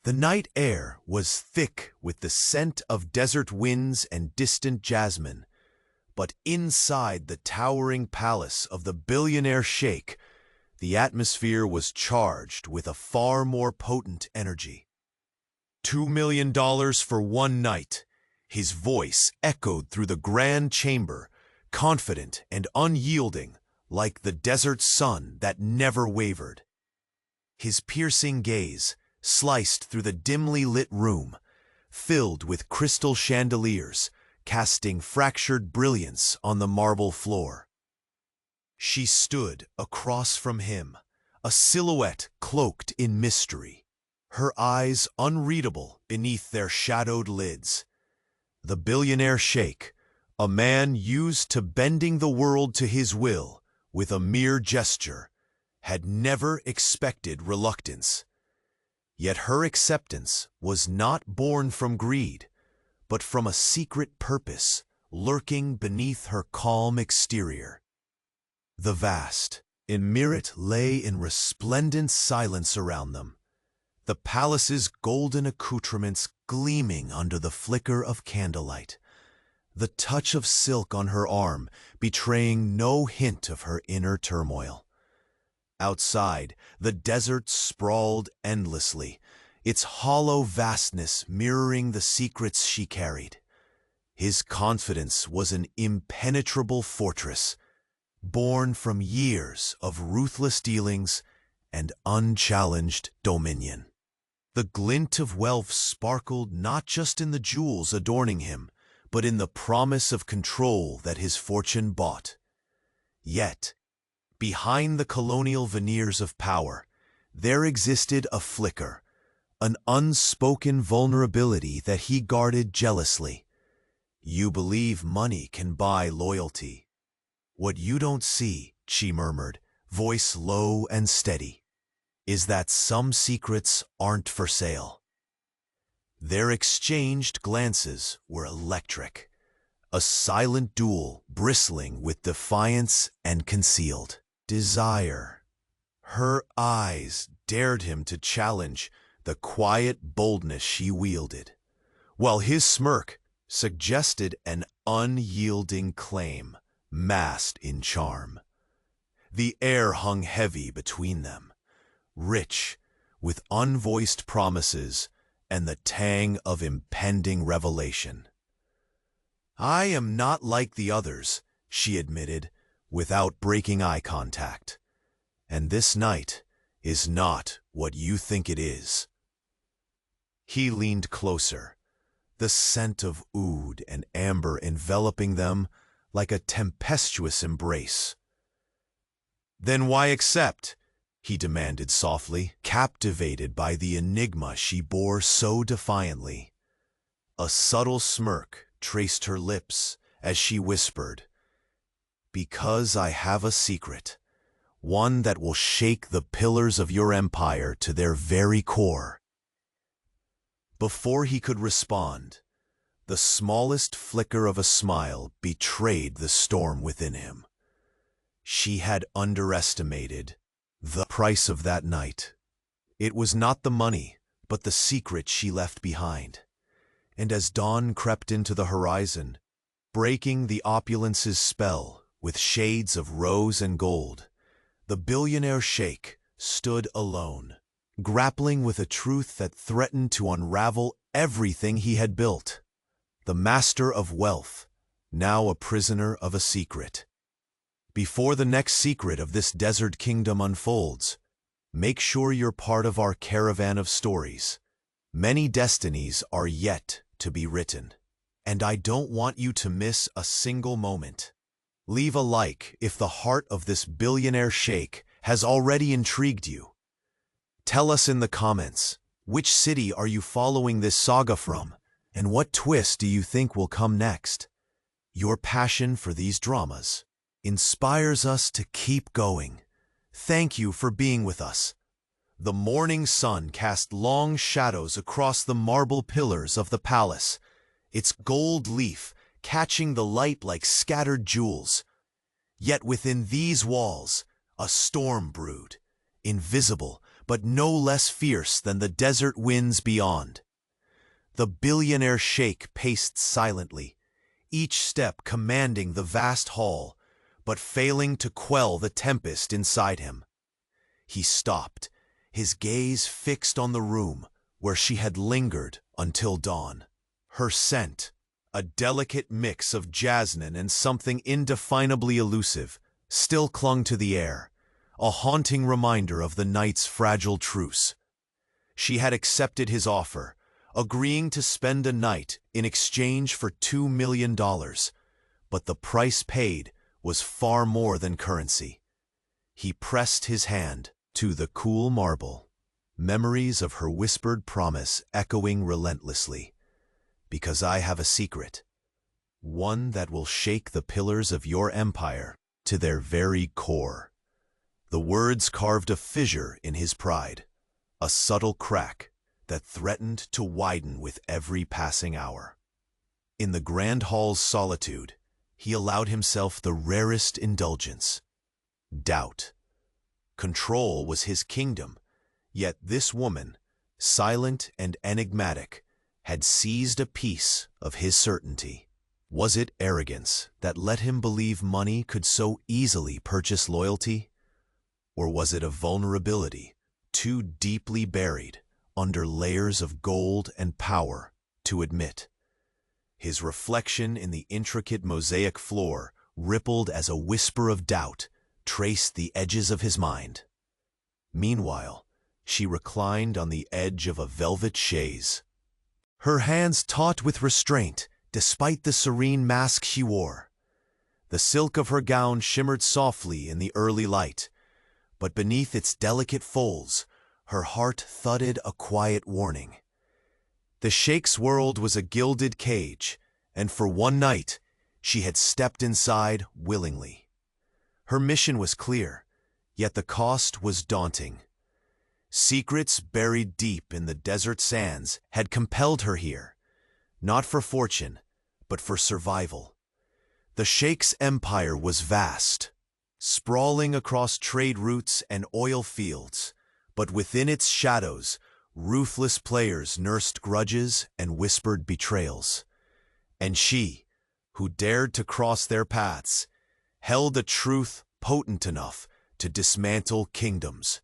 The night air was thick with the scent of desert winds and distant jasmine, but inside the towering palace of the Billionaire Sheikh, the atmosphere was charged with a far more potent energy. $2 million for one night. His voice echoed through the grand chamber, confident and unyielding, like the desert sun that never wavered. His piercing gaze sliced through the dimly lit room, filled with crystal chandeliers, casting fractured brilliance on the marble floor. She stood across from him, a silhouette cloaked in mystery, her eyes unreadable beneath their shadowed lids. The Billionaire Sheikh, a man used to bending the world to his will with a mere gesture, had never expected reluctance. Yet her acceptance was not born from greed, but from a secret purpose lurking beneath her calm exterior. The vast Emirat lay in resplendent silence around them, the palace's golden accoutrements gleaming under the flicker of candlelight, the touch of silk on her arm betraying no hint of her inner turmoil. Outside, the desert sprawled endlessly, its hollow vastness mirroring the secrets she carried. His confidence was an impenetrable fortress, born from years of ruthless dealings and unchallenged dominion. The glint of wealth sparkled not just in the jewels adorning him, but in the promise of control that his fortune bought. Yet, behind the colonial veneers of power, there existed a flicker, an unspoken vulnerability that he guarded jealously. "You believe money can buy loyalty. What you don't see," she murmured, voice low and steady, "is that some secrets aren't for sale." Their exchanged glances were electric, a silent duel bristling with defiance and concealed desire. Her eyes dared him to challenge the quiet boldness she wielded, while his smirk suggested an unyielding claim masked in charm. The air hung heavy between them, rich with unvoiced promises and the tang of impending revelation. "I am not like the others," she admitted, without breaking eye contact. "And this night is not what you think it is." He leaned closer, the scent of oud and amber enveloping them like a tempestuous embrace. "Then why accept?" he demanded softly, captivated by the enigma she bore so defiantly. A subtle smirk traced her lips as she whispered, "Because I have a secret, one that will shake the pillars of your empire to their very core." Before he could respond, the smallest flicker of a smile betrayed the storm within him. She had underestimated the price of that night. It was not the money, but the secret she left behind. And as dawn crept into the horizon, breaking the opulence's spell with shades of rose and gold, the Billionaire Sheikh stood alone, grappling with a truth that threatened to unravel everything he had built. The master of wealth, now a prisoner of a secret. Before the next secret of this desert kingdom unfolds, make sure you're part of our caravan of stories. Many destinies are yet to be written, and I don't want you to miss a single moment. Leave a like if the heart of this Billionaire Sheikh has already intrigued you. Tell us in the comments, which city are you following this saga from, and what twist do you think will come next? Your passion for these dramas inspires us to keep going. Thank you for being with us. The morning sun cast long shadows across the marble pillars of the palace, its gold leaf catching the light like scattered jewels. Yet within these walls, a storm brewed, invisible but no less fierce than the desert winds beyond. The billionaire sheikh paced silently, each step commanding the vast hall, but failing to quell the tempest inside him. He stopped, his gaze fixed on the room where she had lingered until dawn. Her scent, a delicate mix of jasmine and something indefinably elusive, still clung to the air, a haunting reminder of the night's fragile truce. She had accepted his offer, agreeing to spend a night in exchange for $2 million, but the price paid was far more than currency. He pressed his hand to the cool marble, memories of her whispered promise echoing relentlessly. Because I have a secret, one that will shake the pillars of your empire to their very core. The words carved a fissure in his pride, a subtle crack that threatened to widen with every passing hour. In the grand hall's solitude, he allowed himself the rarest indulgence: doubt. Control was his kingdom, yet this woman, silent and enigmatic, had seized a piece of his certainty. Was it arrogance that let him believe money could so easily purchase loyalty? Or was it a vulnerability too deeply buried under layers of gold and power to admit? His reflection in the intricate mosaic floor rippled as a whisper of doubt traced the edges of his mind. Meanwhile, she reclined on the edge of a velvet chaise, her hands taut with restraint despite the serene mask she wore. The silk of her gown shimmered softly in the early light, but beneath its delicate folds, her heart thudded a quiet warning. The sheikh's world was a gilded cage, and for one night, she had stepped inside willingly. Her mission was clear, yet the cost was daunting. Secrets buried deep in the desert sands had compelled her here, not for fortune, but for survival. The sheikh's empire was vast, sprawling across trade routes and oil fields, but within its shadows, ruthless players nursed grudges and whispered betrayals. And she, who dared to cross their paths, held a truth potent enough to dismantle kingdoms.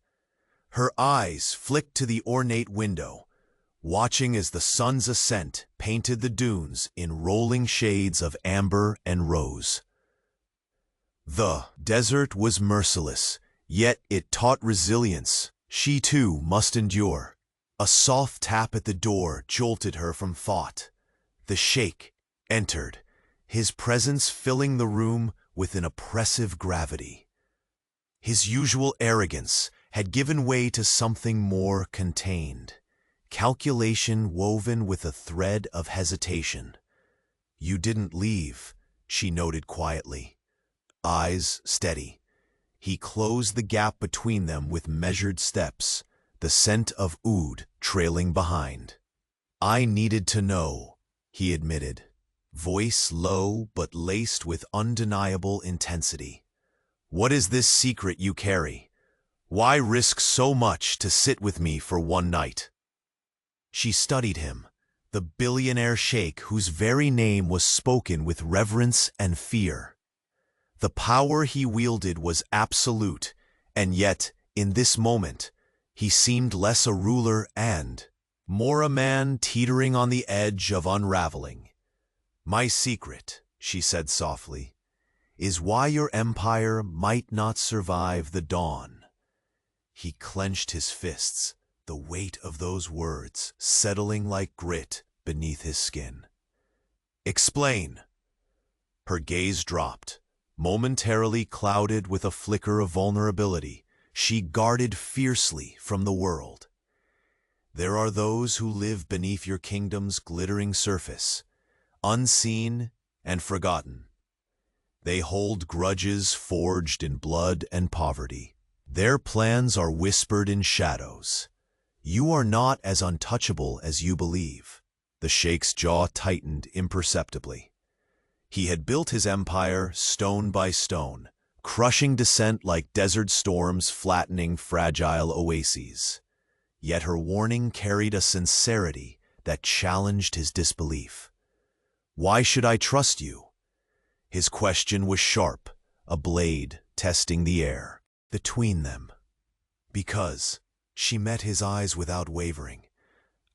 Her eyes flicked to the ornate window, watching as the sun's ascent painted the dunes in rolling shades of amber and rose. The desert was merciless, yet it taught resilience. She too must endure. A soft tap at the door jolted her from thought. The sheikh entered, his presence filling the room with an oppressive gravity. His usual arrogance had given way to something more contained, calculation woven with a thread of hesitation. "You didn't leave," she noted quietly, eyes steady. He closed the gap between them with measured steps, the scent of oud trailing behind. "I needed to know," he admitted, voice low but laced with undeniable intensity. "What is this secret you carry? Why risk so much to sit with me for one night?" She studied him, the billionaire sheikh whose very name was spoken with reverence and fear. The power he wielded was absolute, and yet, in this moment, he seemed less a ruler and more a man teetering on the edge of unraveling. "My secret," she said softly, "is why your empire might not survive the dawn." He clenched his fists, the weight of those words settling like grit beneath his skin. "Explain." Her gaze dropped, momentarily clouded with a flicker of vulnerability. She guarded fiercely from the world. "There are those who live beneath your kingdom's glittering surface, unseen and forgotten. They hold grudges forged in blood and poverty. Their plans are whispered in shadows. You are not as untouchable as you believe." The sheikh's jaw tightened imperceptibly. He had built his empire stone by stone, crushing descent like desert storms flattening fragile oases. Yet her warning carried a sincerity that challenged his disbelief. "Why should I trust you?" His question was sharp, a blade testing the air between them. "Because," she met his eyes without wavering,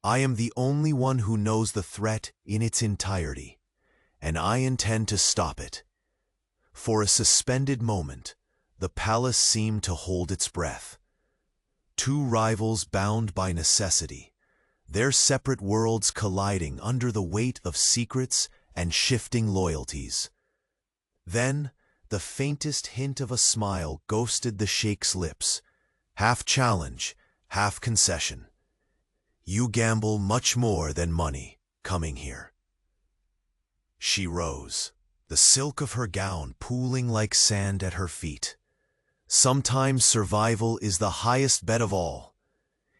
"I am the only one who knows the threat in its entirety, and I intend to stop it." For a suspended moment, the palace seemed to hold its breath. Two rivals bound by necessity, their separate worlds colliding under the weight of secrets and shifting loyalties. Then, the faintest hint of a smile ghosted the Sheikh's lips, half challenge, half concession. "You gamble much more than money coming here." She rose, the silk of her gown pooling like sand at her feet. "Sometimes survival is the highest bet of all."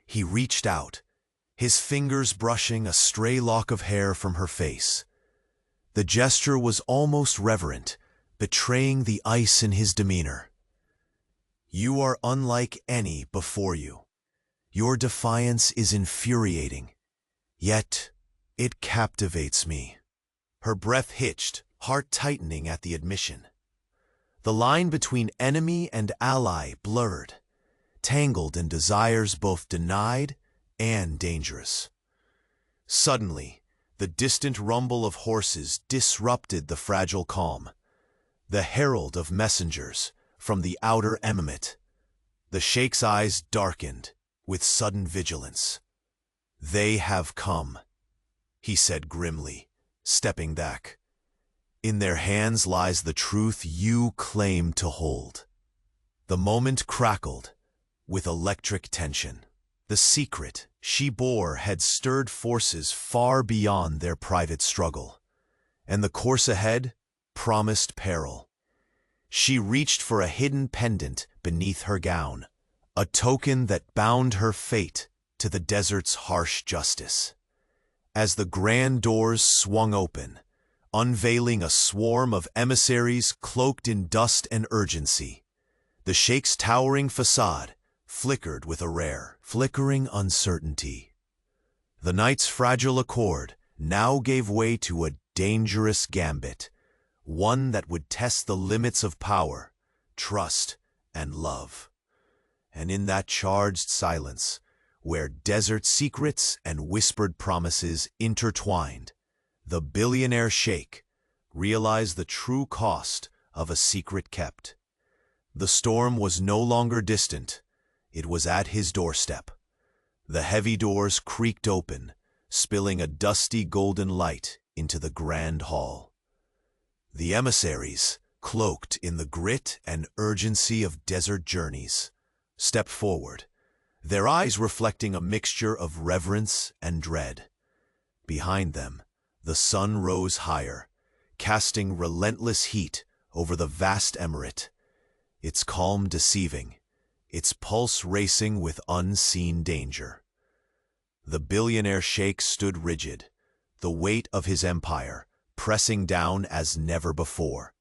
He reached out, his fingers brushing a stray lock of hair from her face. The gesture was almost reverent, betraying the ice in his demeanor. "You are unlike any before you. Your defiance is infuriating, yet it captivates me." Her breath hitched, heart tightening at the admission. The line between enemy and ally blurred, tangled in desires both denied and dangerous. Suddenly, the distant rumble of horses disrupted the fragile calm, the herald of messengers from the outer emirate. The Sheikh's eyes darkened with sudden vigilance. "They have come," he said grimly, stepping back. "In their hands lies the truth you claim to hold." The moment crackled with electric tension. The secret she bore had stirred forces far beyond their private struggle, and the course ahead promised peril. She reached for a hidden pendant beneath her gown, a token that bound her fate to the desert's harsh justice. As the grand doors swung open, unveiling a swarm of emissaries cloaked in dust and urgency, the Sheikh's towering facade flickered with a rare, flickering uncertainty. The night's fragile accord now gave way to a dangerous gambit, one that would test the limits of power, trust, and love. And in that charged silence, where desert secrets and whispered promises intertwined, the billionaire Sheikh realized the true cost of a secret kept. The storm was no longer distant, it was at his doorstep. The heavy doors creaked open, spilling a dusty golden light into the grand hall. The emissaries, cloaked in the grit and urgency of desert journeys, stepped forward, their eyes reflecting a mixture of reverence and dread. Behind them, the sun rose higher, casting relentless heat over the vast emirate, its calm deceiving, its pulse racing with unseen danger. The billionaire Sheikh stood rigid, the weight of his empire pressing down as never before.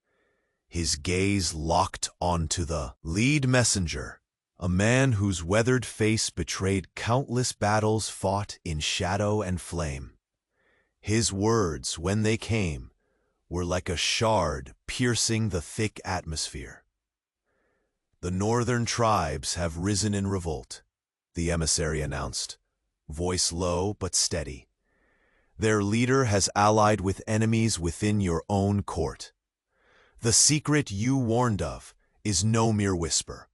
His gaze locked onto the lead messenger, a man whose weathered face betrayed countless battles fought in shadow and flame. His words, when they came, were like a shard piercing the thick atmosphere. "The northern tribes have risen in revolt," the emissary announced, voice low but steady. "Their leader has allied with enemies within your own court. The secret you warned of is no mere whisper.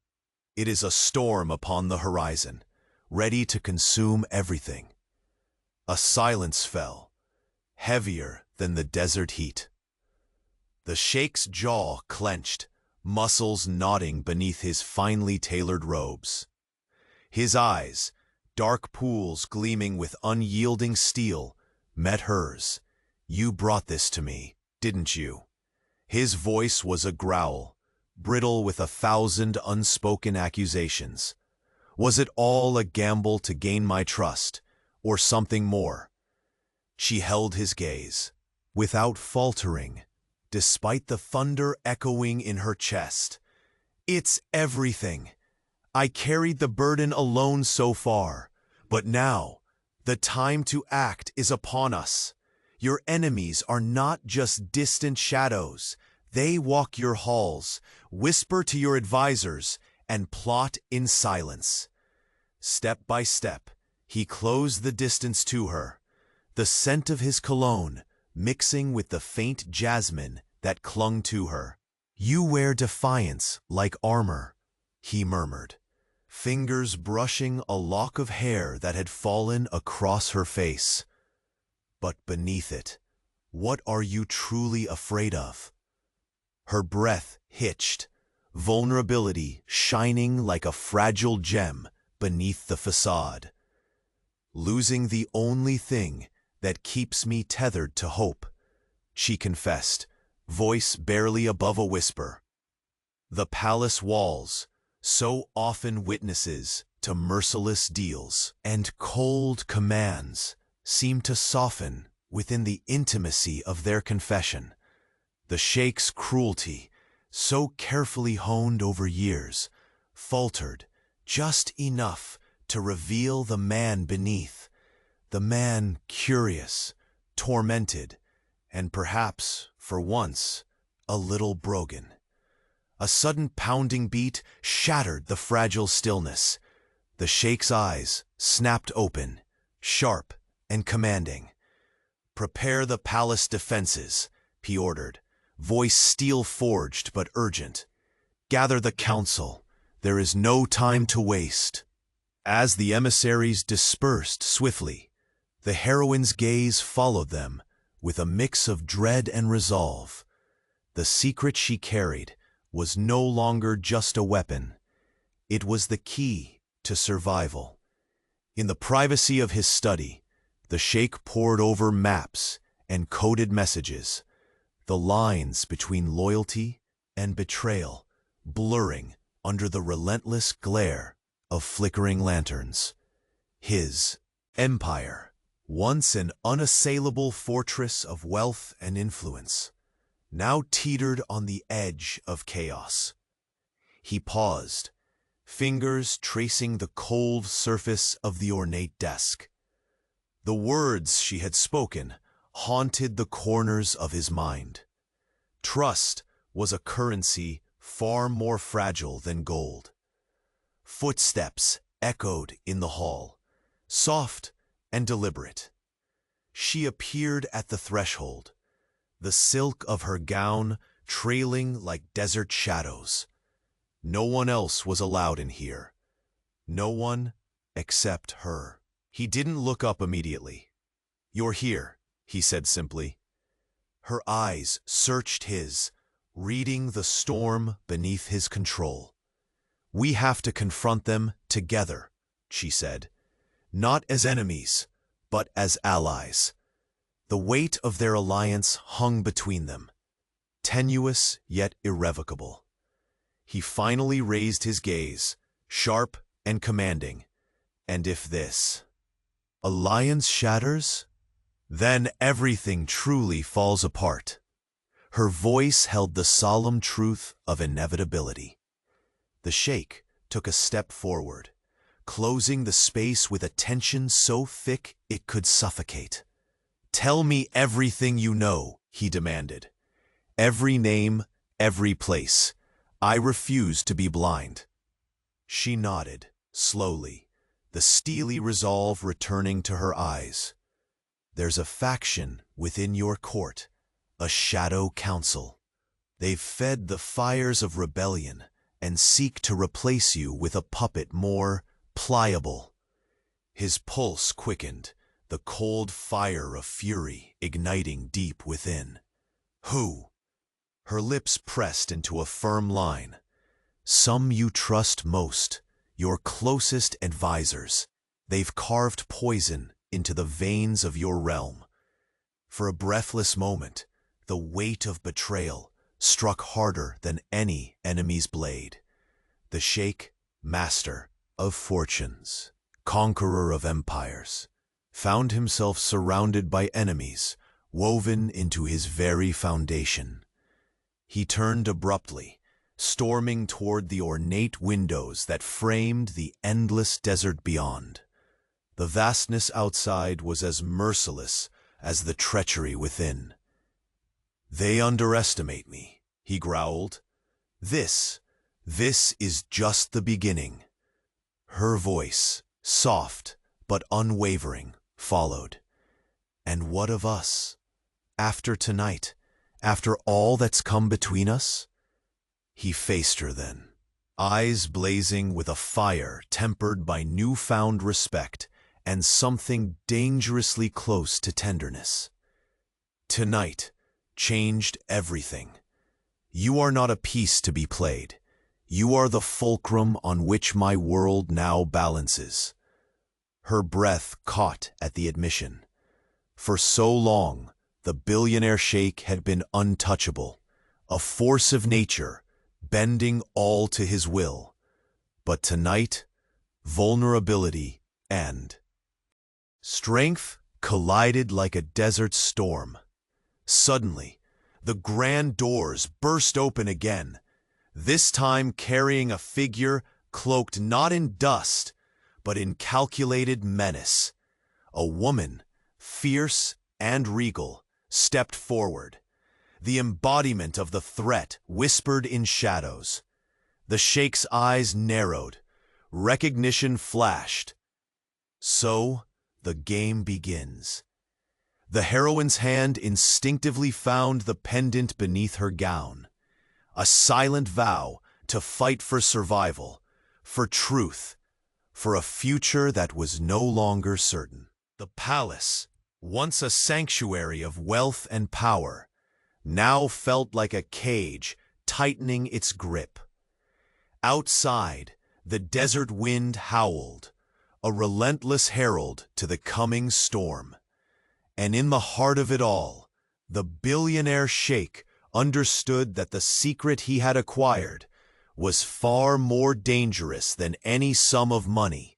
It is a storm upon the horizon, ready to consume everything." A silence fell, heavier than the desert heat. The Sheikh's jaw clenched, muscles knotting beneath his finely tailored robes. His eyes, dark pools gleaming with unyielding steel, met hers. "You brought this to me, didn't you?" His voice was a growl, brittle with 1,000 unspoken accusations. Was it all a gamble to gain my trust, or something more? She held his gaze, without faltering, despite the thunder echoing in her chest. It's everything. I carried the burden alone so far, but now, the time to act is upon us. Your enemies are not just distant shadows. They walk your halls, whisper to your advisors, and plot in silence. Step by step, he closed the distance to her, the scent of his cologne mixing with the faint jasmine that clung to her. You wear defiance like armor, he murmured, fingers brushing a lock of hair that had fallen across her face. But beneath it, what are you truly afraid of? Her breath hitched, vulnerability shining like a fragile gem beneath the facade. Losing the only thing that keeps me tethered to hope, she confessed, voice barely above a whisper. The palace walls, so often witnesses to merciless deals and cold commands, seemed to soften within the intimacy of their confession. The Sheikh's cruelty, so carefully honed over years, faltered just enough to reveal the man beneath, the man curious, tormented, and perhaps, for once, a little broken. A sudden pounding beat shattered the fragile stillness. The Sheikh's eyes snapped open, sharp and commanding. "Prepare the palace defenses," he ordered, voice steel-forged but urgent. "Gather the council. There is no time to waste." As the emissaries dispersed swiftly, the heroine's gaze followed them with a mix of dread and resolve. The secret she carried was no longer just a weapon. It was the key to survival. In the privacy of his study, the Sheikh pored over maps and coded messages, the lines between loyalty and betrayal blurring under the relentless glare of flickering lanterns. His empire, once an unassailable fortress of wealth and influence, now teetered on the edge of chaos. He paused, fingers tracing the cold surface of the ornate desk. The words she had spoken haunted the corners of his mind. Trust was a currency far more fragile than gold. Footsteps echoed in the hall, soft and deliberate. She appeared at the threshold, the silk of her gown trailing like desert shadows. No one else was allowed in here. No one except her. He didn't look up immediately. "You're here," he said simply. Her eyes searched his, reading the storm beneath his control. "We have to confront them together," she said. "Not as enemies, but as allies." The weight of their alliance hung between them, tenuous yet irrevocable. He finally raised his gaze, sharp and commanding. "And if this alliance shatters, then everything truly falls apart." Her voice held the solemn truth of inevitability. The Sheikh took a step forward, closing the space with a tension so thick it could suffocate. "Tell me everything you know," he demanded. "Every name, every place. I refuse to be blind." She nodded, slowly, the steely resolve returning to her eyes. "There's a faction within your court, a shadow council. They've fed the fires of rebellion and seek to replace you with a puppet more pliable." His pulse quickened, the cold fire of fury igniting deep within. "Who?" Her lips pressed into a firm line. "Some you trust most, your closest advisors. They've carved poison into the veins of your realm." For a breathless moment, the weight of betrayal struck harder than any enemy's blade. The Sheikh, master of fortunes, conqueror of empires, found himself surrounded by enemies woven into his very foundation. He turned abruptly, storming toward the ornate windows that framed the endless desert beyond. The vastness outside was as merciless as the treachery within. "They underestimate me," he growled. This is just the beginning." Her voice, soft but unwavering, followed. "And what of us? After tonight, after all that's come between us?" He faced her then, eyes blazing with a fire tempered by newfound respect and something dangerously close to tenderness. "Tonight changed everything. You are not a piece to be played. You are the fulcrum on which my world now balances." Her breath caught at the admission. For so long, the billionaire sheikh had been untouchable, a force of nature, bending all to his will. But tonight, vulnerability and strength collided like a desert storm. Suddenly, the grand doors burst open again, this time carrying a figure cloaked not in dust, but in calculated menace. A woman, fierce and regal, stepped forward, the embodiment of the threat whispered in shadows. The sheikh's eyes narrowed, recognition flashed. So, the game begins. The heroine's hand instinctively found the pendant beneath her gown, a silent vow to fight for survival, for truth, for a future that was no longer certain. The palace, once a sanctuary of wealth and power, now felt like a cage tightening its grip. Outside, the desert wind howled, a relentless herald to the coming storm. And in the heart of it all, the billionaire sheikh understood that the secret he had acquired was far more dangerous than any sum of money.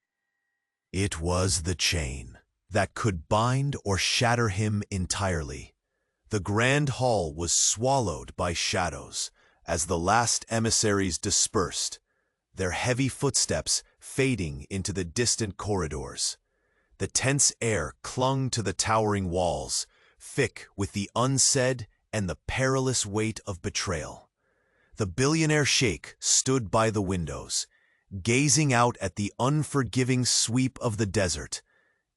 It was the chain that could bind or shatter him entirely. The grand hall was swallowed by shadows as the last emissaries dispersed, their heavy footsteps fading into the distant corridors. The tense air clung to the towering walls, thick with the unsaid and the perilous weight of betrayal. The billionaire sheikh stood by the windows, gazing out at the unforgiving sweep of the desert,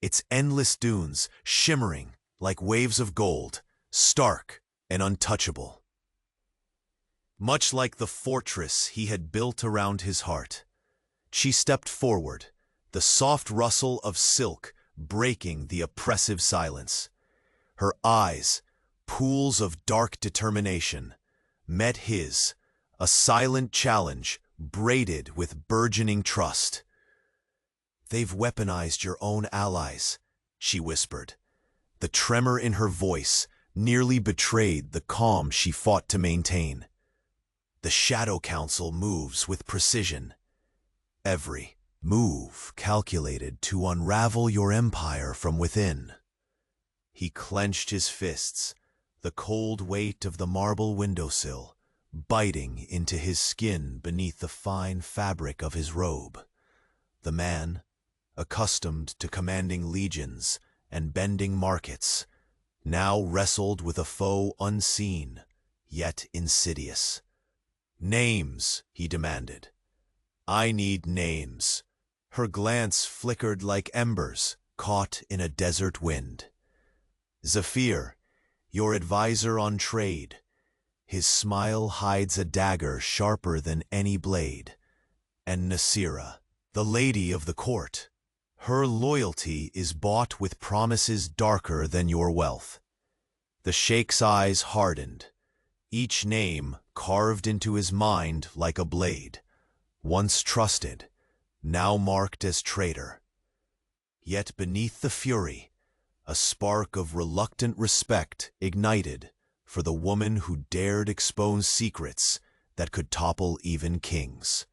its endless dunes shimmering like waves of gold, stark and untouchable. Much like the fortress he had built around his heart. She stepped forward, the soft rustle of silk breaking the oppressive silence. Her eyes, pools of dark determination, met his, a silent challenge braided with burgeoning trust. "They've weaponized your own allies," she whispered. The tremor in her voice nearly betrayed the calm she fought to maintain. "The Shadow Council moves with precision. Every move calculated to unravel your empire from within." He clenched his fists, the cold weight of the marble windowsill biting into his skin beneath the fine fabric of his robe. The man, accustomed to commanding legions and bending markets, now wrestled with a foe unseen, yet insidious. "Names," he demanded. "I need names." Her glance flickered like embers caught in a desert wind. "Zafir, your advisor on trade. His smile hides a dagger sharper than any blade. And Nasira, the lady of the court. Her loyalty is bought with promises darker than your wealth." The sheikh's eyes hardened, each name carved into his mind like a blade, once trusted, now marked as traitor. Yet beneath the fury, a spark of reluctant respect ignited for the woman who dared expose secrets that could topple even kings.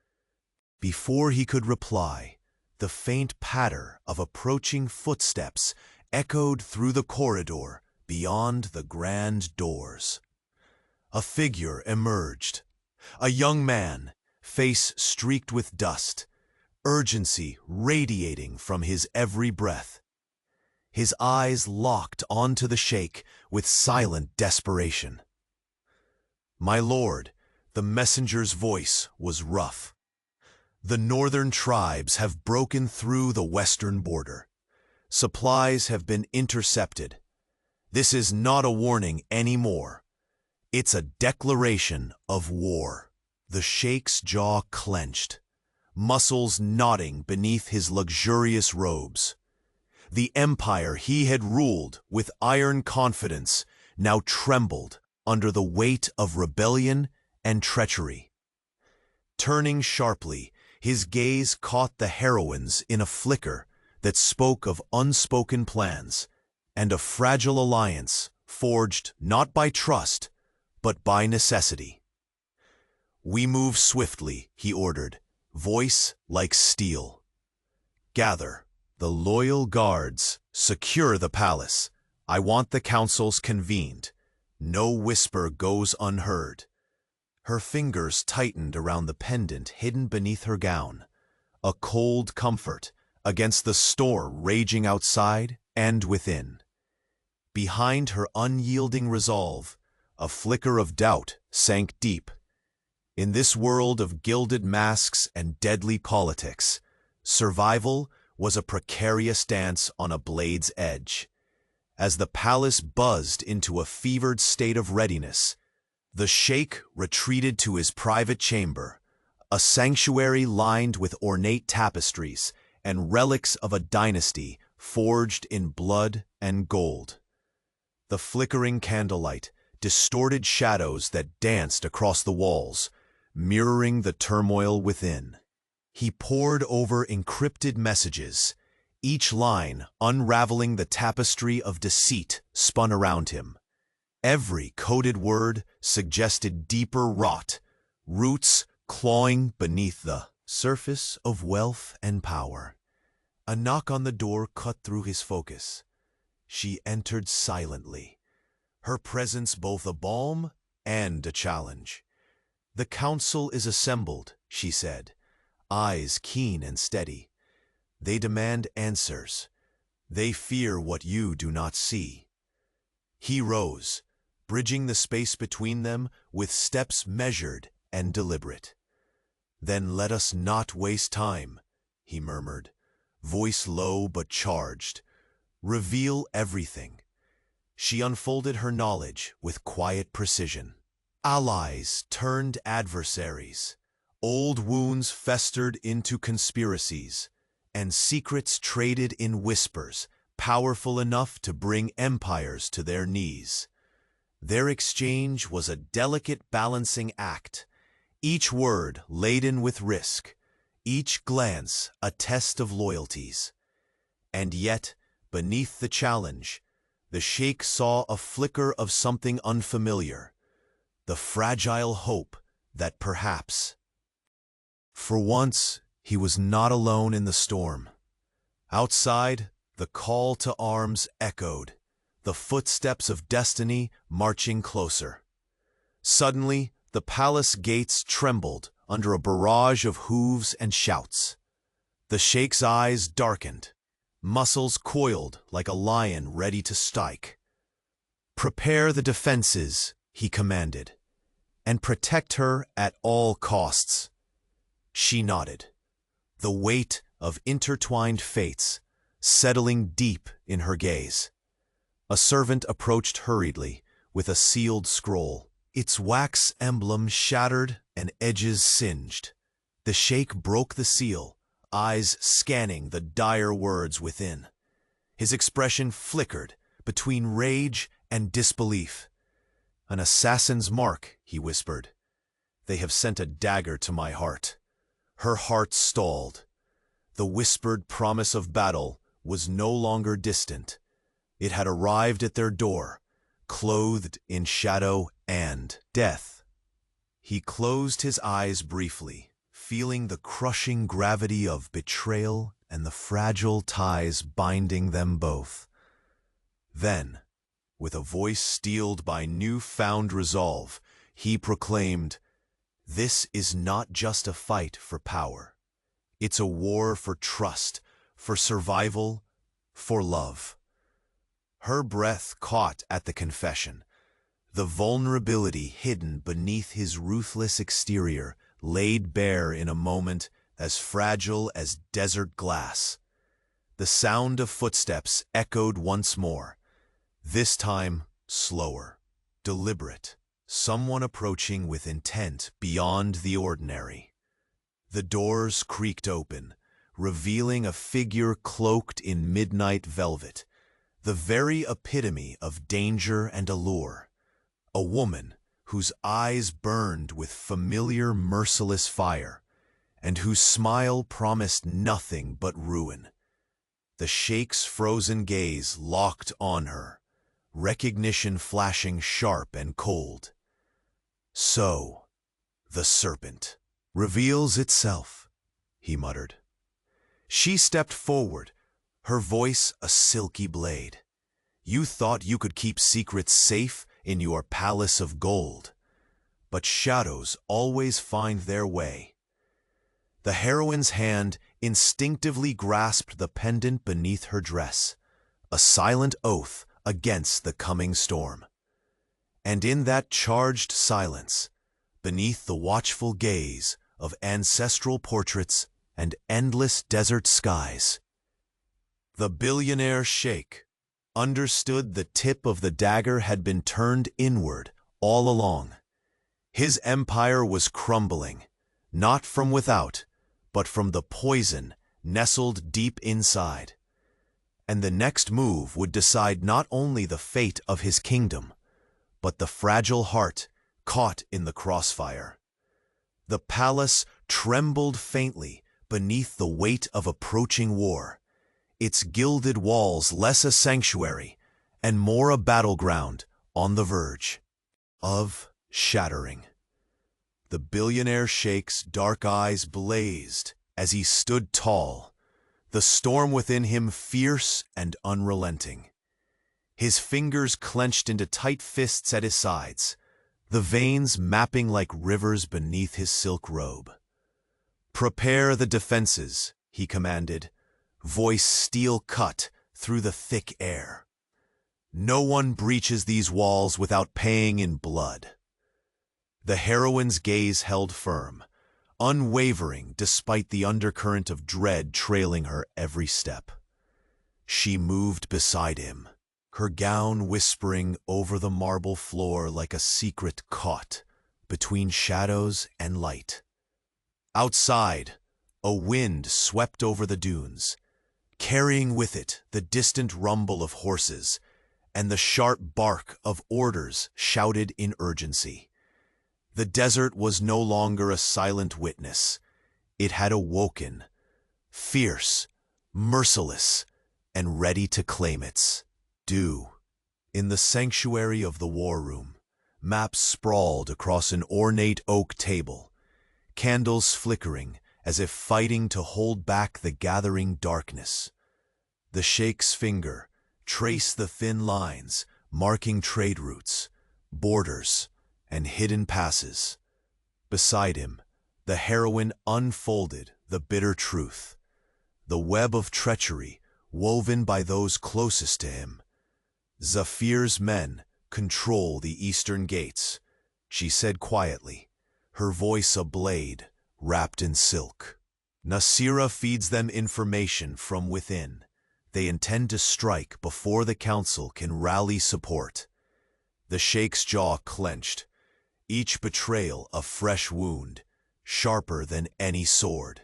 Before he could reply, the faint patter of approaching footsteps echoed through the corridor beyond the grand doors. A figure emerged, A young man, face streaked with dust, urgency radiating from his every breath. His eyes locked onto the sheikh with silent desperation. "My lord," the messenger's voice was rough. "The northern tribes have broken through the western border. Supplies have been intercepted. This is not a warning anymore. It's a declaration of war." The sheikh's jaw clenched, muscles knotting beneath his luxurious robes. The empire he had ruled with iron confidence now trembled under the weight of rebellion and treachery. Turning sharply, his gaze caught the heroines in a flicker that spoke of unspoken plans and a fragile alliance forged not by trust, but by necessity. "We move swiftly," he ordered, voice like steel. "Gather the loyal guards, secure the palace. I want the councils convened. No whisper goes unheard." Her fingers tightened around the pendant hidden beneath her gown, a cold comfort against the storm raging outside and within. Behind her unyielding resolve, a flicker of doubt sank deep. In this world of gilded masks and deadly politics, survival was a precarious dance on a blade's edge. As the palace buzzed into a fevered state of readiness, the sheikh retreated to his private chamber, a sanctuary lined with ornate tapestries and relics of a dynasty forged in blood and gold. The flickering candlelight distorted shadows that danced across the walls, mirroring the turmoil within. He pored over encrypted messages, each line unraveling the tapestry of deceit spun around him. Every coded word suggested deeper rot, roots clawing beneath the surface of wealth and power. A knock on the door cut through his focus. She entered silently, her presence both a balm and a challenge. "The council is assembled," she said, eyes keen and steady. "They demand answers. They fear what you do not see." He rose, bridging the space between them with steps measured and deliberate. "Then let us not waste time," he murmured, voice low but charged. "Reveal everything." She unfolded her knowledge with quiet precision. Allies turned adversaries, old wounds festered into conspiracies, and secrets traded in whispers, powerful enough to bring empires to their knees. Their exchange was a delicate balancing act, each word laden with risk, each glance a test of loyalties. And yet, beneath the challenge, the sheikh saw a flicker of something unfamiliar, the fragile hope that perhaps. For once, he was not alone in the storm. Outside, the call to arms echoed, the footsteps of destiny marching closer. Suddenly, the palace gates trembled under a barrage of hooves and shouts. The sheikh's eyes darkened, muscles coiled like a lion ready to strike. "Prepare the defenses," he commanded, "and protect her at all costs." She nodded, the weight of intertwined fates settling deep in her gaze. A servant approached hurriedly with a sealed scroll, its wax emblem shattered and edges singed. The sheikh broke the seal, eyes scanning the dire words within. His expression flickered between rage and disbelief. "An assassin's mark," he whispered. "They have sent a dagger to my heart." Her heart stalled. The whispered promise of battle was no longer distant. It had arrived at their door, clothed in shadow and death. He closed his eyes briefly, feeling the crushing gravity of betrayal and the fragile ties binding them both. Then, with a voice steeled by new-found resolve, he proclaimed, This is not just a fight for power. It's a war for trust, for survival, for love. Her breath caught at the confession. The vulnerability hidden beneath his ruthless exterior laid bare in a moment as fragile as desert glass. The sound of footsteps echoed once more, this time slower, deliberate, someone approaching with intent beyond the ordinary. The doors creaked open, revealing a figure cloaked in midnight velvet, the very epitome of danger and allure. A woman whose eyes burned with familiar, merciless fire, and whose smile promised nothing but ruin. The Sheikh's frozen gaze locked on her, recognition flashing sharp and cold. So, the serpent reveals itself, he muttered. She stepped forward, her voice a silky blade. You thought you could keep secrets safe in your palace of gold, but shadows always find their way. The heroine's hand instinctively grasped the pendant beneath her dress, a silent oath against the coming storm. And in that charged silence, beneath the watchful gaze of ancestral portraits and endless desert skies, the billionaire Sheikh understood the tip of the dagger had been turned inward all along. His empire was crumbling, not from without, but from the poison nestled deep inside. And the next move would decide not only the fate of his kingdom, but the fragile heart caught in the crossfire. The palace trembled faintly beneath the weight of approaching war, its gilded walls less a sanctuary and more a battleground on the verge of shattering. The billionaire Sheikh's dark eyes blazed as he stood tall, the storm within him fierce and unrelenting. His fingers clenched into tight fists at his sides, the veins mapping like rivers beneath his silk robe. "Prepare the defenses," he commanded, voice steel-cut through the thick air. "No one breaches these walls without paying in blood." The heroine's gaze held firm, unwavering despite the undercurrent of dread trailing her every step. She moved beside him, her gown whispering over the marble floor like a secret caught between shadows and light. Outside, a wind swept over the dunes, carrying with it the distant rumble of horses and the sharp bark of orders shouted in urgency. The desert was no longer a silent witness. It had awoken, fierce, merciless, and ready to claim its due. In the sanctuary of the war room, maps sprawled across an ornate oak table, candles flickering as if fighting to hold back the gathering darkness. The Sheikh's finger traced the thin lines marking trade routes, borders, and hidden passes. Beside him, the heroine unfolded the bitter truth, the web of treachery woven by those closest to him. "Zafir's men control the eastern gates," she said quietly, her voice a blade wrapped in silk. "Nasira feeds them information from within. They intend to strike before the council can rally support." The Sheikh's jaw clenched, each betrayal a fresh wound, sharper than any sword.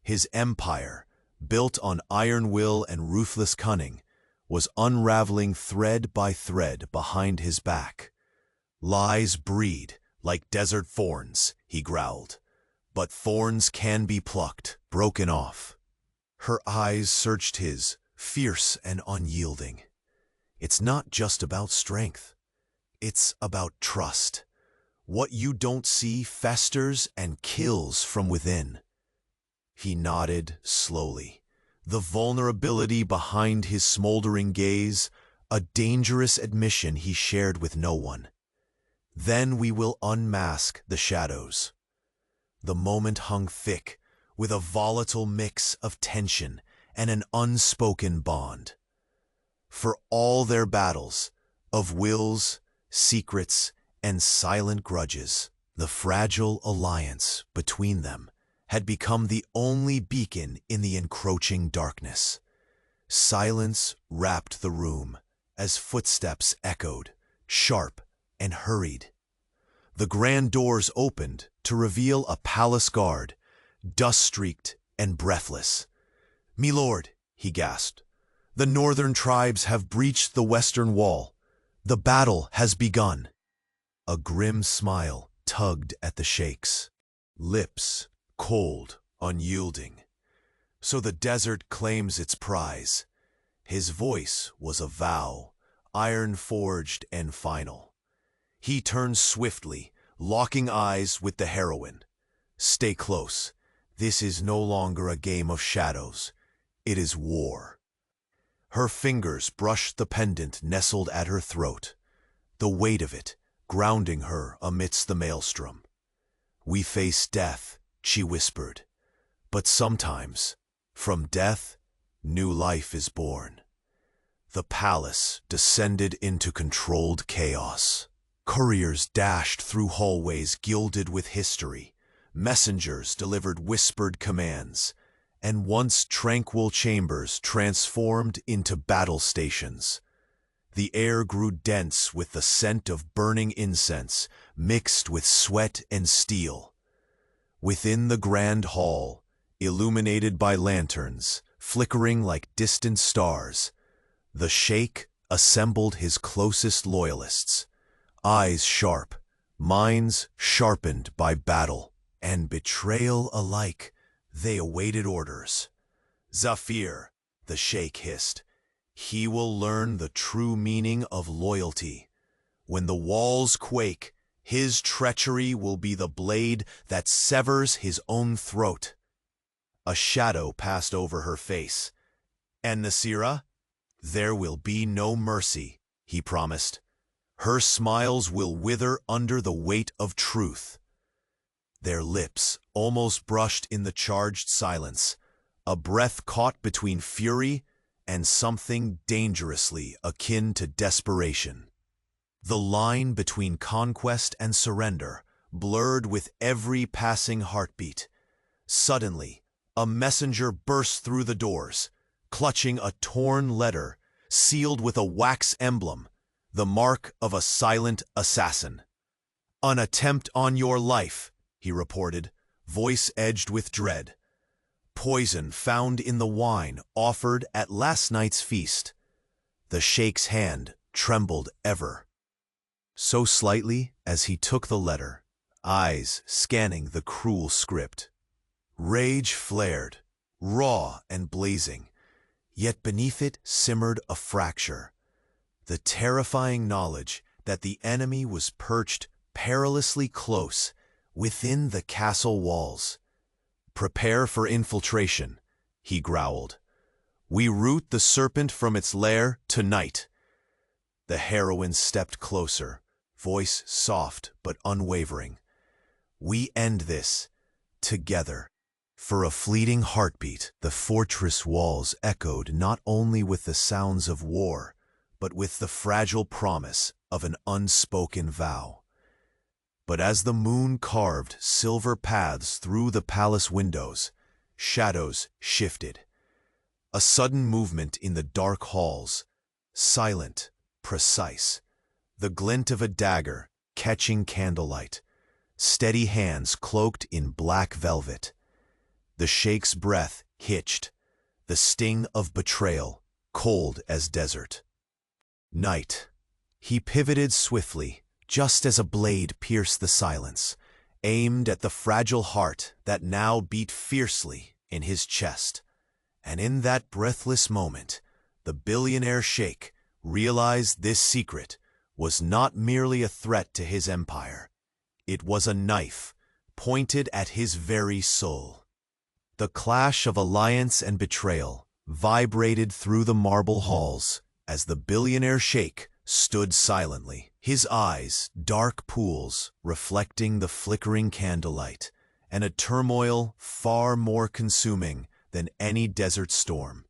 His empire, built on iron will and ruthless cunning, was unraveling thread by thread behind his back. "Lies breed like desert thorns," he growled, "but thorns can be plucked, broken off." Her eyes searched his, fierce and unyielding. "It's not just about strength. It's about trust. What you don't see festers and kills from within." He nodded slowly, the vulnerability behind his smoldering gaze, a dangerous admission he shared with no one. "Then we will unmask the shadows. The moment hung thick, with a volatile mix of tension and an unspoken bond. For all their battles, of wills, secrets, and silent grudges, the fragile alliance between them had become the only beacon in the encroaching darkness. Silence wrapped the room as footsteps echoed, sharp and hurried. The grand doors opened to reveal a palace guard, dust-streaked and breathless. "Milord," he gasped, "the northern tribes have breached the western wall. The battle has begun." A grim smile tugged at the Sheikh's lips, cold, unyielding. "So the desert claims its prize." His voice was a vow, iron-forged and final. He turned swiftly, locking eyes with the heroine. "Stay close. This is no longer a game of shadows. It is war." Her fingers brushed the pendant nestled at her throat, the weight of it grounding her amidst the maelstrom. "We face death," she whispered, "but sometimes, from death, new life is born." The palace descended into controlled chaos. Couriers dashed through hallways gilded with history. Messengers delivered whispered commands, and once tranquil chambers transformed into battle stations. The air grew dense with the scent of burning incense, mixed with sweat and steel. Within the grand hall, illuminated by lanterns, flickering like distant stars, the Sheikh assembled his closest loyalists, eyes sharp, minds sharpened by battle and betrayal alike. They awaited orders. "Zafir," the Sheikh hissed, "he will learn the true meaning of loyalty. When the walls quake, his treachery will be the blade that severs his own throat." A shadow passed over her face. "And Nasira? There will be no mercy," he promised. "Her smiles will wither under the weight of truth." Their lips almost brushed in the charged silence, a breath caught between fury and something dangerously akin to desperation. The line between conquest and surrender blurred with every passing heartbeat. Suddenly, a messenger burst through the doors, clutching a torn letter sealed with a wax emblem, the mark of a silent assassin. "An attempt on your life," he reported, voice edged with dread. "Poison found in the wine offered at last night's feast." The Sheikh's hand trembled ever so slightly as he took the letter, eyes scanning the cruel script. Rage flared, raw and blazing, yet beneath it simmered a fracture. The terrifying knowledge that the enemy was perched perilously close within the castle walls. "Prepare for infiltration," he growled. "We root the serpent from its lair tonight." The heroine stepped closer, voice soft but unwavering. "We end this together." For a fleeting heartbeat, the fortress walls echoed not only with the sounds of war, but with the fragile promise of an unspoken vow. But as the moon carved silver paths through the palace windows, shadows shifted. A sudden movement in the dark halls, silent, precise, the glint of a dagger catching candlelight, steady hands cloaked in black velvet. The Sheikh's breath hitched, the sting of betrayal cold as desert. Night. He pivoted swiftly, just as a blade pierced the silence, aimed at the fragile heart that now beat fiercely in his chest. And in that breathless moment, the billionaire Sheikh realized this secret was not merely a threat to his empire. It was a knife pointed at his very soul. The clash of alliance and betrayal vibrated through the marble halls as the billionaire Sheikh stood silently, his eyes dark pools reflecting the flickering candlelight, and a turmoil far more consuming than any desert storm.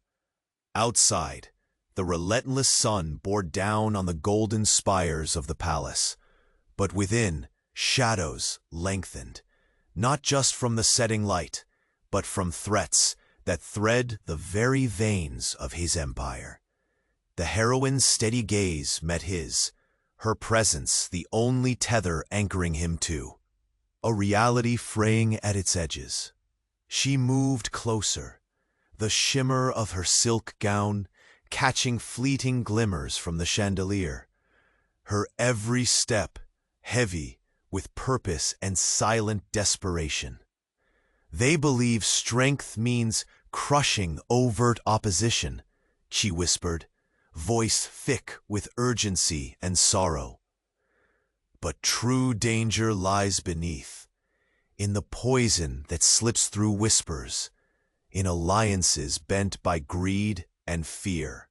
Outside, the relentless sun bore down on the golden spires of the palace, but within, shadows lengthened, not just from the setting light, but from threats that thread the very veins of his empire. The heroine's steady gaze met his, her presence the only tether anchoring him to a reality fraying at its edges. She moved closer, the shimmer of her silk gown catching fleeting glimmers from the chandelier. Her every step heavy with purpose and silent desperation. They believe strength means crushing overt opposition, she whispered, voice thick with urgency and sorrow. But true danger lies beneath, in the poison that slips through whispers, in alliances bent by greed and fear.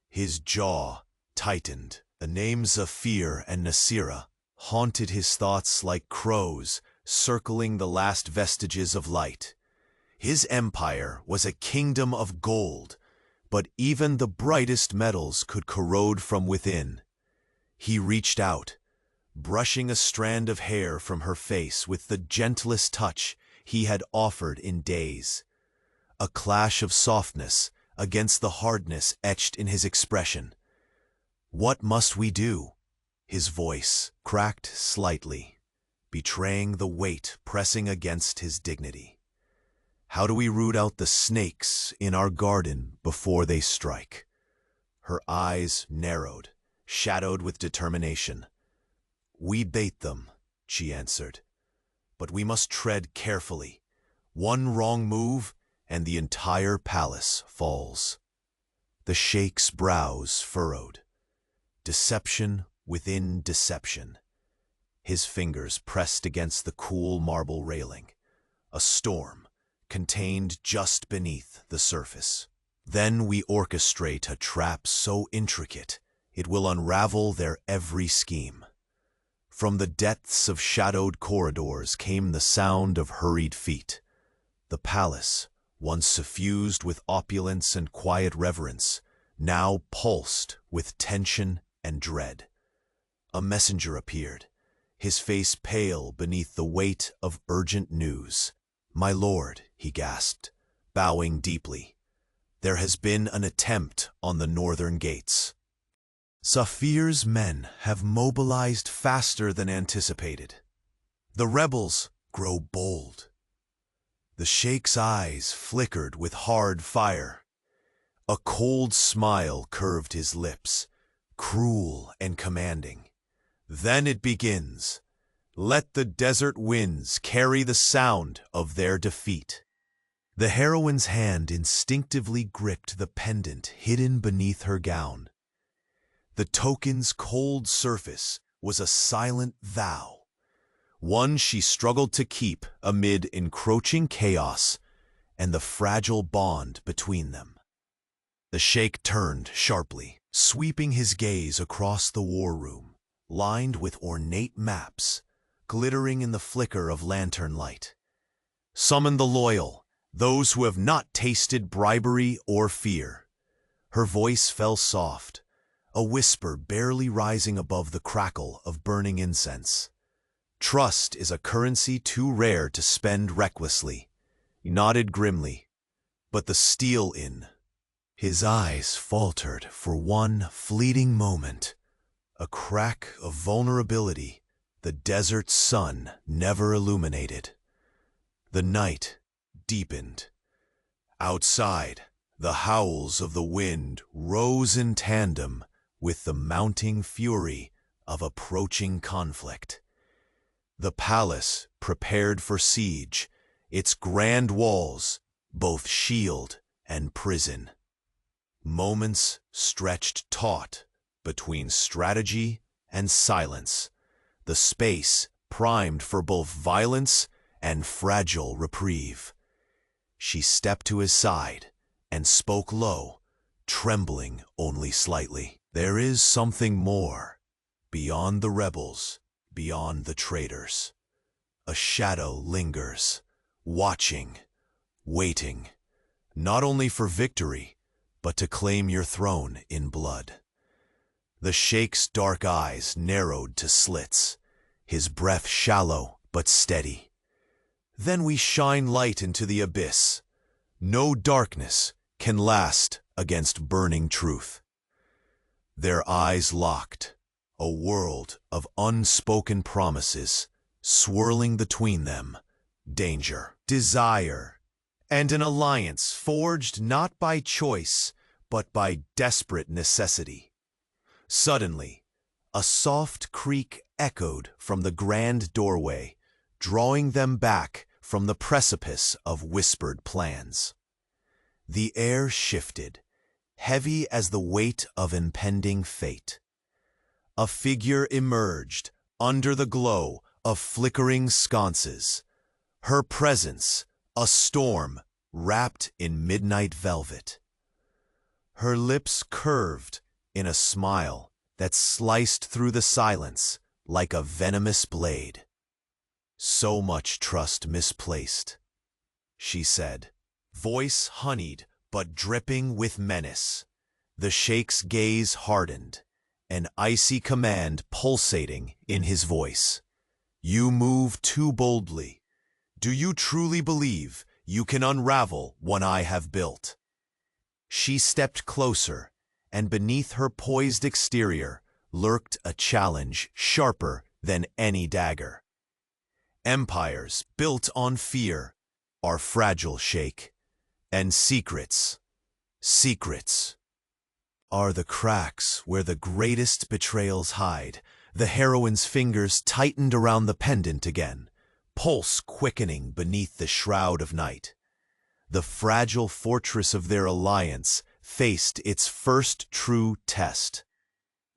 His jaw tightened. The names of Fear and Nasira haunted his thoughts like crows circling the last vestiges of light. His empire was a kingdom of gold, but even the brightest metals could corrode from within. He reached out, brushing a strand of hair from her face with the gentlest touch he had offered in days. A clash of softness against the hardness etched in his expression. "What must we do?" His voice cracked slightly, betraying the weight pressing against his dignity. "How do we root out the snakes in our garden before they strike?" Her eyes narrowed, shadowed with determination. "We bait them," she answered. "But we must tread carefully. One wrong move, and the entire palace falls." The Sheikh's brows furrowed. Deception within deception. His fingers pressed against the cool marble railing. A storm, contained just beneath the surface. Then we orchestrate a trap so intricate, it will unravel their every scheme. From the depths of shadowed corridors came the sound of hurried feet. The palace, once suffused with opulence and quiet reverence, now pulsed with tension and dread. A messenger appeared, his face pale beneath the weight of urgent news. "My lord," he gasped, bowing deeply, "there has been an attempt on the northern gates. Safir's men have mobilized faster than anticipated. The rebels grow bold." The Sheikh's eyes flickered with hard fire. A cold smile curved his lips, cruel and commanding. "Then it begins. Let the desert winds carry the sound of their defeat." The heroine's hand instinctively gripped the pendant hidden beneath her gown. The token's cold surface was a silent vow, one she struggled to keep amid encroaching chaos and the fragile bond between them. The Sheikh turned sharply, sweeping his gaze across the war room, lined with ornate maps, glittering in the flicker of lantern light. "Summon the loyal, those who have not tasted bribery or fear." Her voice fell soft, a whisper barely rising above the crackle of burning incense. "Trust is a currency too rare to spend recklessly." He nodded grimly. "But the steel in..." His eyes faltered for one fleeting moment, a crack of vulnerability the desert sun never illuminated. The night deepened. Outside, the howls of the wind rose in tandem with the mounting fury of approaching conflict. The palace prepared for siege, its grand walls both shield and prison. Moments stretched taut between strategy and silence, the space primed for both violence and fragile reprieve. She stepped to his side and spoke low, trembling only slightly. "There is something more, beyond the rebels, beyond the traitors. a shadow lingers, watching, waiting, not only for victory, but to claim your throne in blood. The Sheikh's dark eyes narrowed to slits, his breath shallow but steady. Then we shine light into the abyss. No darkness can last against burning truth. Their eyes locked, a world of unspoken promises swirling between them, danger, desire, and an alliance forged not by choice, but by desperate necessity. Suddenly, a soft creak echoed from the grand doorway, drawing them back from the precipice of whispered plans. The air shifted, heavy as the weight of impending fate. A figure emerged under the glow of flickering sconces, her presence a storm wrapped in midnight velvet. Her lips curved in a smile that sliced through the silence like a venomous blade. "So much trust misplaced," she said, voice honeyed but dripping with menace. The Sheikh's gaze hardened, an icy command pulsating in his voice. "You move too boldly. Do you truly believe you can unravel what I have built?" She stepped closer, and beneath her poised exterior lurked a challenge sharper than any dagger. "Empires built on fear are fragile, Sheikh, and secrets are the cracks where the greatest betrayals hide." The heroine's fingers tightened around the pendant again, pulse quickening beneath the shroud of night. The fragile fortress of their alliance faced its first true test.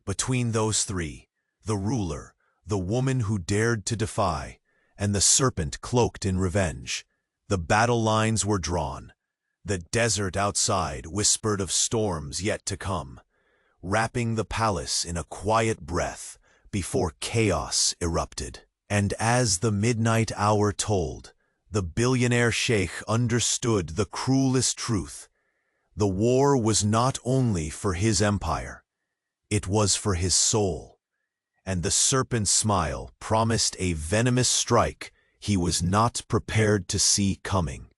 Between those three, the ruler, the woman who dared to defy, and the serpent cloaked in revenge, the battle lines were drawn. The desert outside whispered of storms yet to come, wrapping the palace in a quiet breath before chaos erupted. And as the midnight hour tolled, the billionaire sheikh understood the cruelest truth. The war was not only for his empire, it was for his soul. And the serpent's smile promised a venomous strike he was not prepared to see coming.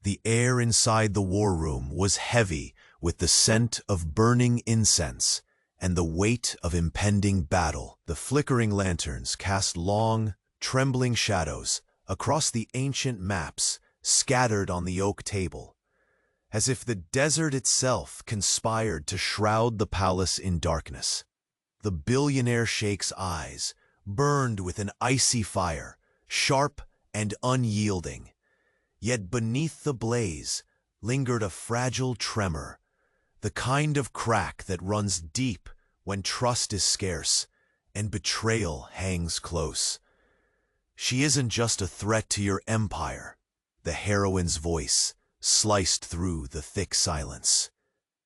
The air inside the war room was heavy with the scent of burning incense and the weight of impending battle. The flickering lanterns cast long, trembling shadows across the ancient maps scattered on the oak table, as if the desert itself conspired to shroud the palace in darkness. The billionaire sheikh's eyes burned with an icy fire, sharp and unyielding. Yet beneath the blaze lingered a fragile tremor, the kind of crack that runs deep when trust is scarce and betrayal hangs close. "She isn't just a threat to your empire," the heroine's voice sliced through the thick silence.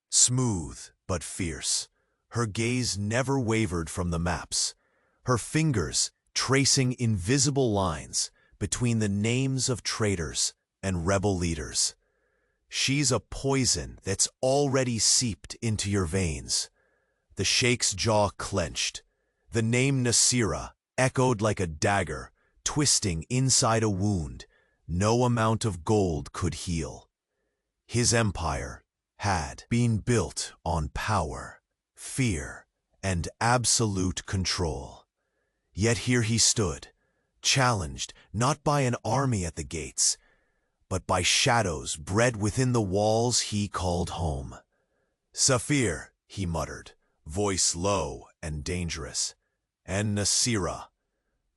Smooth but fierce, her gaze never wavered from the maps, her fingers tracing invisible lines between the names of traitors and rebel leaders. "She's a poison that's already seeped into your veins." The sheikh's jaw clenched. The name Nasira echoed like a dagger, twisting inside a wound no amount of gold could heal. His empire had been built on power, fear, and absolute control. Yet here he stood, challenged not by an army at the gates, but by shadows bred within the walls he called home. "Safir," he muttered, voice low and dangerous, "and Nasira,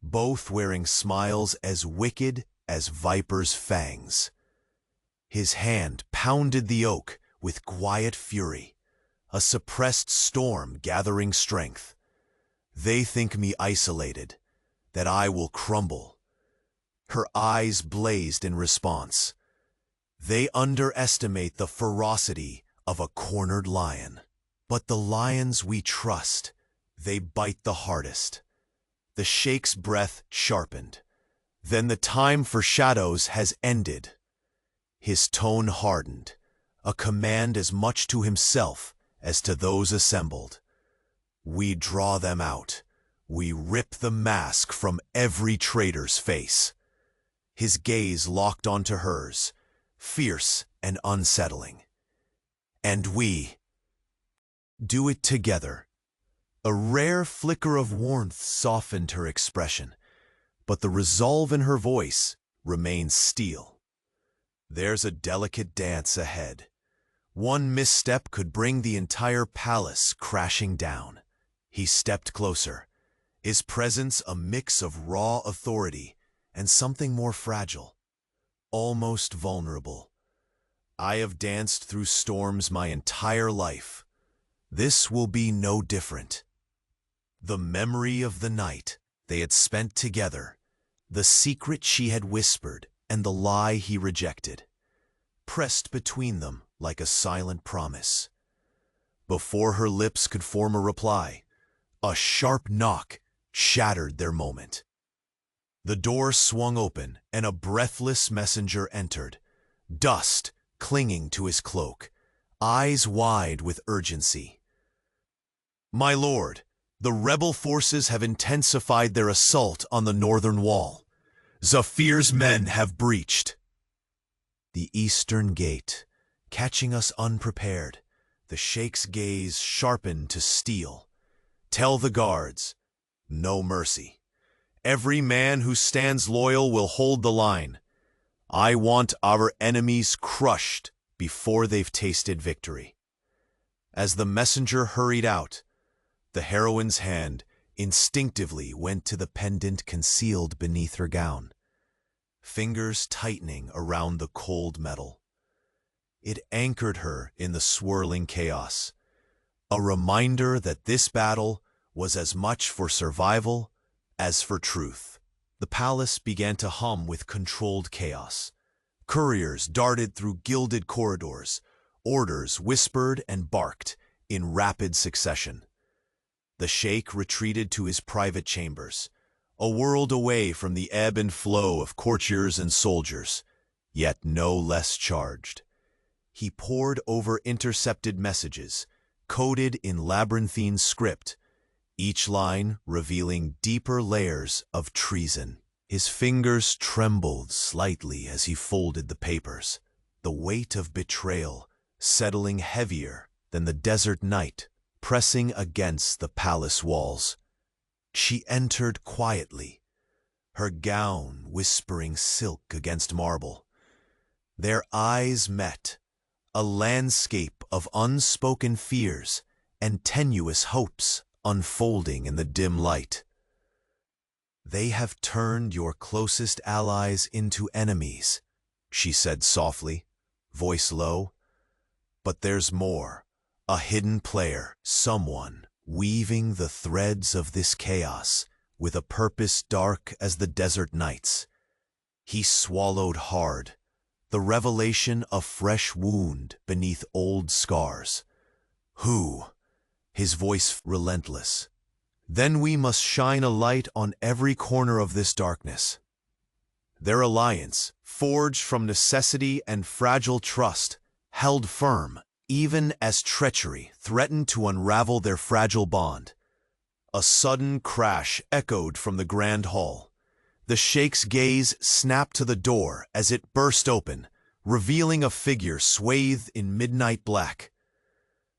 both wearing smiles as wicked as vipers' fangs." His hand pounded the oak with quiet fury, a suppressed storm gathering strength. "They think me isolated, that I will crumble." Her eyes blazed in response. "They underestimate the ferocity of a cornered lion. But the lions we trust, they bite the hardest." The sheikh's breath sharpened. Then the time for shadows has ended. His tone hardened, a command as much to himself as to those assembled. We draw them out. We rip the mask from every traitor's face. His gaze locked onto hers, fierce and unsettling. And we do it together. A rare flicker of warmth softened her expression, but the resolve in her voice remained steel. There's a delicate dance ahead. One misstep could bring the entire palace crashing down. He stepped closer, his presence a mix of raw authority and something more fragile, almost vulnerable. I have danced through storms my entire life. This will be no different. The memory of the night they had spent together, the secret she had whispered and the lie he rejected, pressed between them like a silent promise. Before her lips could form a reply, a sharp knock shattered their moment. The door swung open and a breathless messenger entered, dust clinging to his cloak, eyes wide with urgency. My lord, the rebel forces have intensified their assault on the northern wall. Zafir's men have breached the eastern gate, catching us unprepared. The Sheikh's gaze sharpened to steel. Tell the guards, no mercy. Every man who stands loyal will hold the line. I want our enemies crushed before they've tasted victory. As the messenger hurried out, the heroine's hand instinctively went to the pendant concealed beneath her gown, fingers tightening around the cold metal. It anchored her in the swirling chaos, a reminder that this battle was as much for survival as for truth. The palace began to hum with controlled chaos. Couriers darted through gilded corridors, orders whispered and barked in rapid succession. The sheikh retreated to his private chambers, a world away from the ebb and flow of courtiers and soldiers, yet no less charged. He pored over intercepted messages, coded in labyrinthine script, each line revealing deeper layers of treason. His fingers trembled slightly as he folded the papers, the weight of betrayal settling heavier than the desert night pressing against the palace walls. She entered quietly, her gown whispering silk against marble. Their eyes met, a landscape of unspoken fears and tenuous hopes unfolding in the dim light. They have turned your closest allies into enemies, she said softly, voice low. But there's more, a hidden player, someone weaving the threads of this chaos with a purpose dark as the desert nights. He swallowed hard, the revelation a fresh wound beneath old scars. Who? His voice relentless. Then we must shine a light on every corner of this darkness. Their alliance, forged from necessity and fragile trust, held firm, even as treachery threatened to unravel their fragile bond. A sudden crash echoed from the grand hall. The sheikh's gaze snapped to the door as it burst open, revealing a figure swathed in midnight black.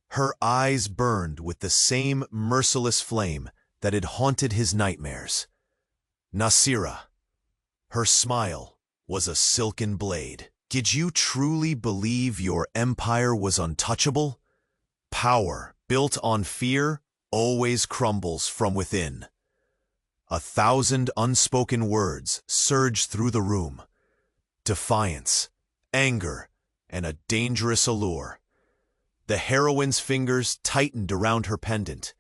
Her eyes burned with the same merciless flame that had haunted his nightmares. Nasira. Her smile was a silken blade. Did you truly believe your empire was untouchable? Power built on fear always crumbles from within. 1,000 unspoken words surged through the room. Defiance, anger, and a dangerous allure. The heroine's fingers tightened around her pendant,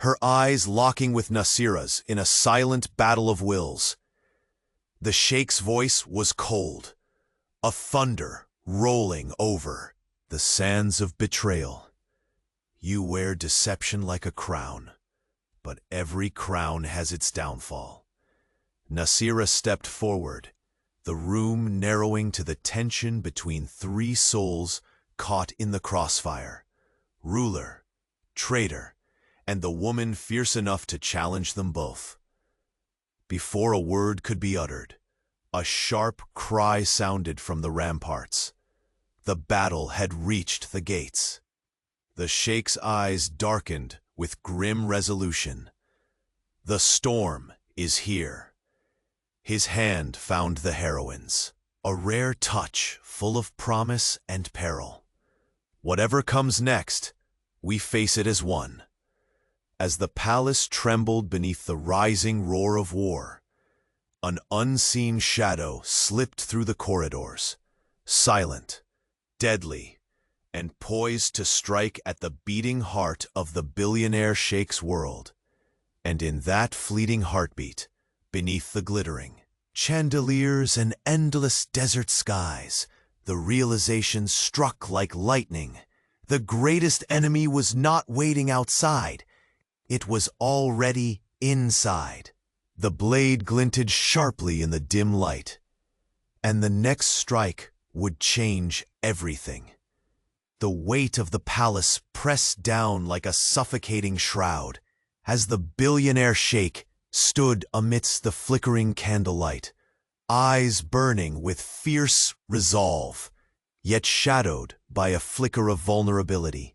her eyes locking with Nasira's in a silent battle of wills. The sheikh's voice was cold, a thunder rolling over the sands of betrayal. You wear deception like a crown, but every crown has its downfall. Nasira stepped forward, the room narrowing to the tension between three souls caught in the crossfire: ruler, traitor, and the woman fierce enough to challenge them both. Before a word could be uttered, a sharp cry sounded from the ramparts. The battle had reached the gates. The Sheikh's eyes darkened with grim resolution. The storm is here. His hand found the heroines, a rare touch full of promise and peril. Whatever comes next, we face it as one. As the palace trembled beneath the rising roar of war, an unseen shadow slipped through the corridors, silent, deadly, and poised to strike at the beating heart of the Billionaire Sheikh's world. And in that fleeting heartbeat, beneath the glittering chandeliers and endless desert skies, the realization struck like lightning. The greatest enemy was not waiting outside. It was already inside. The blade glinted sharply in the dim light, and the next strike would change everything. The weight of the palace pressed down like a suffocating shroud as the Billionaire Sheikh stood amidst the flickering candlelight, eyes burning with fierce resolve, yet shadowed by a flicker of vulnerability.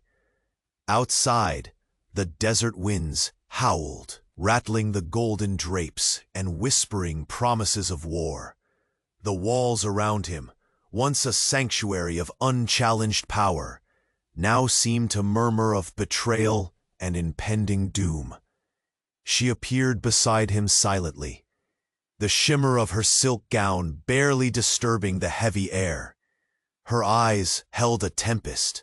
Outside, the desert winds howled, rattling the golden drapes and whispering promises of war. The walls around him, once a sanctuary of unchallenged power, now seemed to murmur of betrayal and impending doom. She appeared beside him silently, the shimmer of her silk gown barely disturbing the heavy air. Her eyes held a tempest,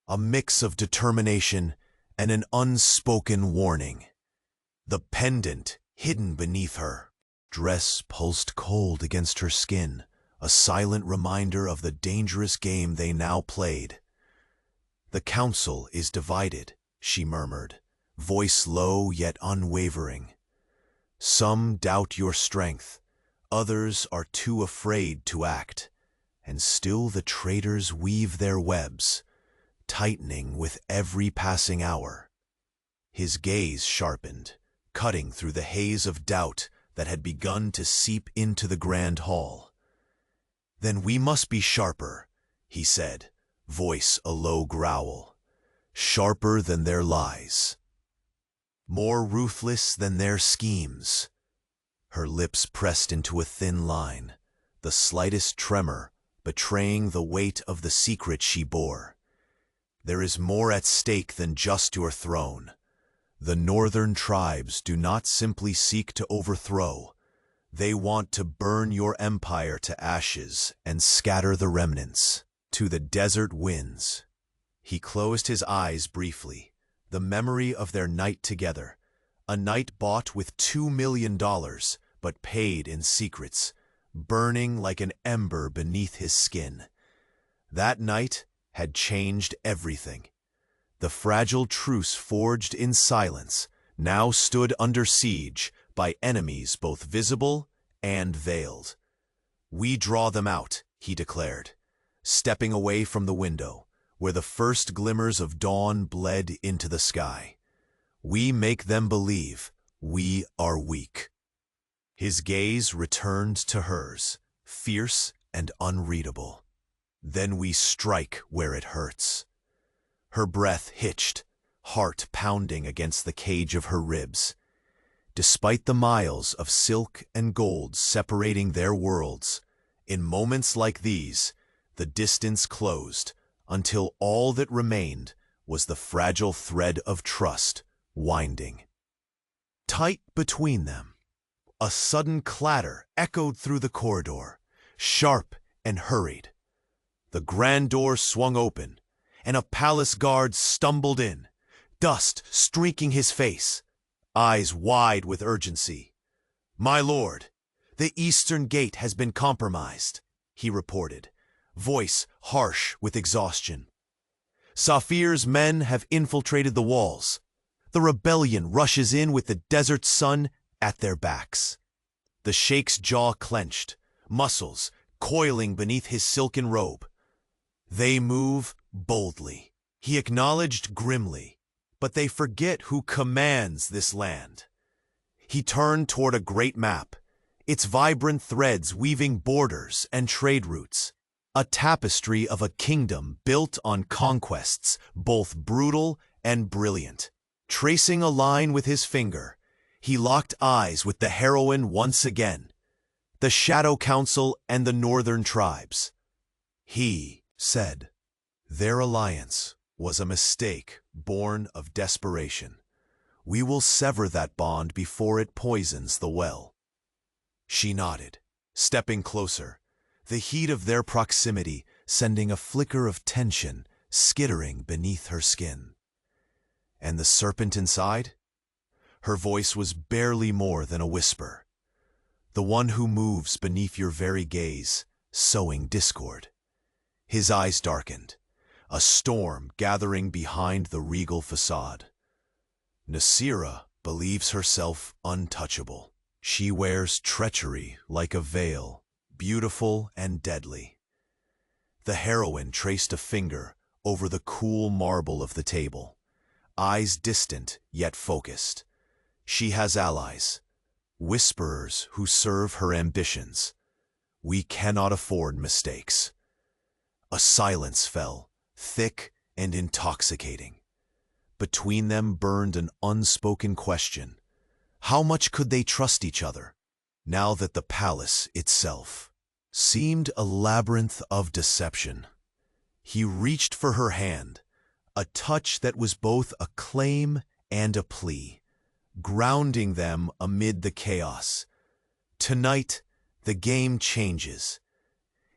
a mix of determination and an unspoken warning. The pendant hidden beneath her dress pulsed cold against her skin, a silent reminder of the dangerous game they now played. "The council is divided," she murmured, voice low yet unwavering. "Some doubt your strength, others are too afraid to act, and still the traitors weave their webs, tightening with every passing hour." His gaze sharpened, cutting through the haze of doubt that had begun to seep into the grand hall. "Then we must be sharper," he said, voice a low growl. "Sharper than their lies. More ruthless than their schemes." Her lips pressed into a thin line, the slightest tremor betraying the weight of the secret she bore. "There is more at stake than just your throne. The northern tribes do not simply seek to overthrow. They want to burn your empire to ashes and scatter the remnants to the desert winds." He closed his eyes briefly, the memory of their night together, a night bought with $2 million, but paid in secrets, burning like an ember beneath his skin. That night had changed everything. The fragile truce forged in silence now stood under siege by enemies both visible and veiled. "We draw them out," he declared, stepping away from the window, where the first glimmers of dawn bled into the sky. "We make them believe we are weak." His gaze returned to hers, fierce and unreadable. "Then we strike where it hurts." Her breath hitched, heart pounding against the cage of her ribs. Despite the miles of silk and gold separating their worlds, in moments like these, the distance closed until all that remained was the fragile thread of trust winding. Tight between them, a sudden clatter echoed through the corridor, sharp and hurried. The grand door swung open, and a palace guard stumbled in, dust streaking his face, eyes wide with urgency. "My lord, the eastern gate has been compromised," he reported, voice harsh with exhaustion. "Safir's men have infiltrated the walls. The rebellion rushes in with the desert sun at their backs." The Sheikh's jaw clenched, muscles coiling beneath his silken robe. They move boldly, he acknowledged grimly, but they forget who commands this land. He turned toward a great map, its vibrant threads weaving borders and trade routes, a tapestry of a kingdom built on conquests, both brutal and brilliant. Tracing a line with his finger, he locked eyes with the heroine once again, the Shadow Council and the northern tribes. He said, "Their alliance was a mistake born of desperation. We will sever that bond before it poisons the well." She nodded, stepping closer, the heat of their proximity sending a flicker of tension skittering beneath her skin. And the serpent inside? Her voice was barely more than a whisper. The one who moves beneath your very gaze, sowing discord. His eyes darkened, a storm gathering behind the regal facade. Nasira believes herself untouchable. She wears treachery like a veil, beautiful and deadly. The heroine traced a finger over the cool marble of the table, eyes distant yet focused. She has allies, whisperers who serve her ambitions. We cannot afford mistakes. A silence fell, thick and intoxicating. Between them burned an unspoken question. How much could they trust each other, now that the palace itself seemed a labyrinth of deception? He reached for her hand, a touch that was both a claim and a plea, grounding them amid the chaos. Tonight, the game changes.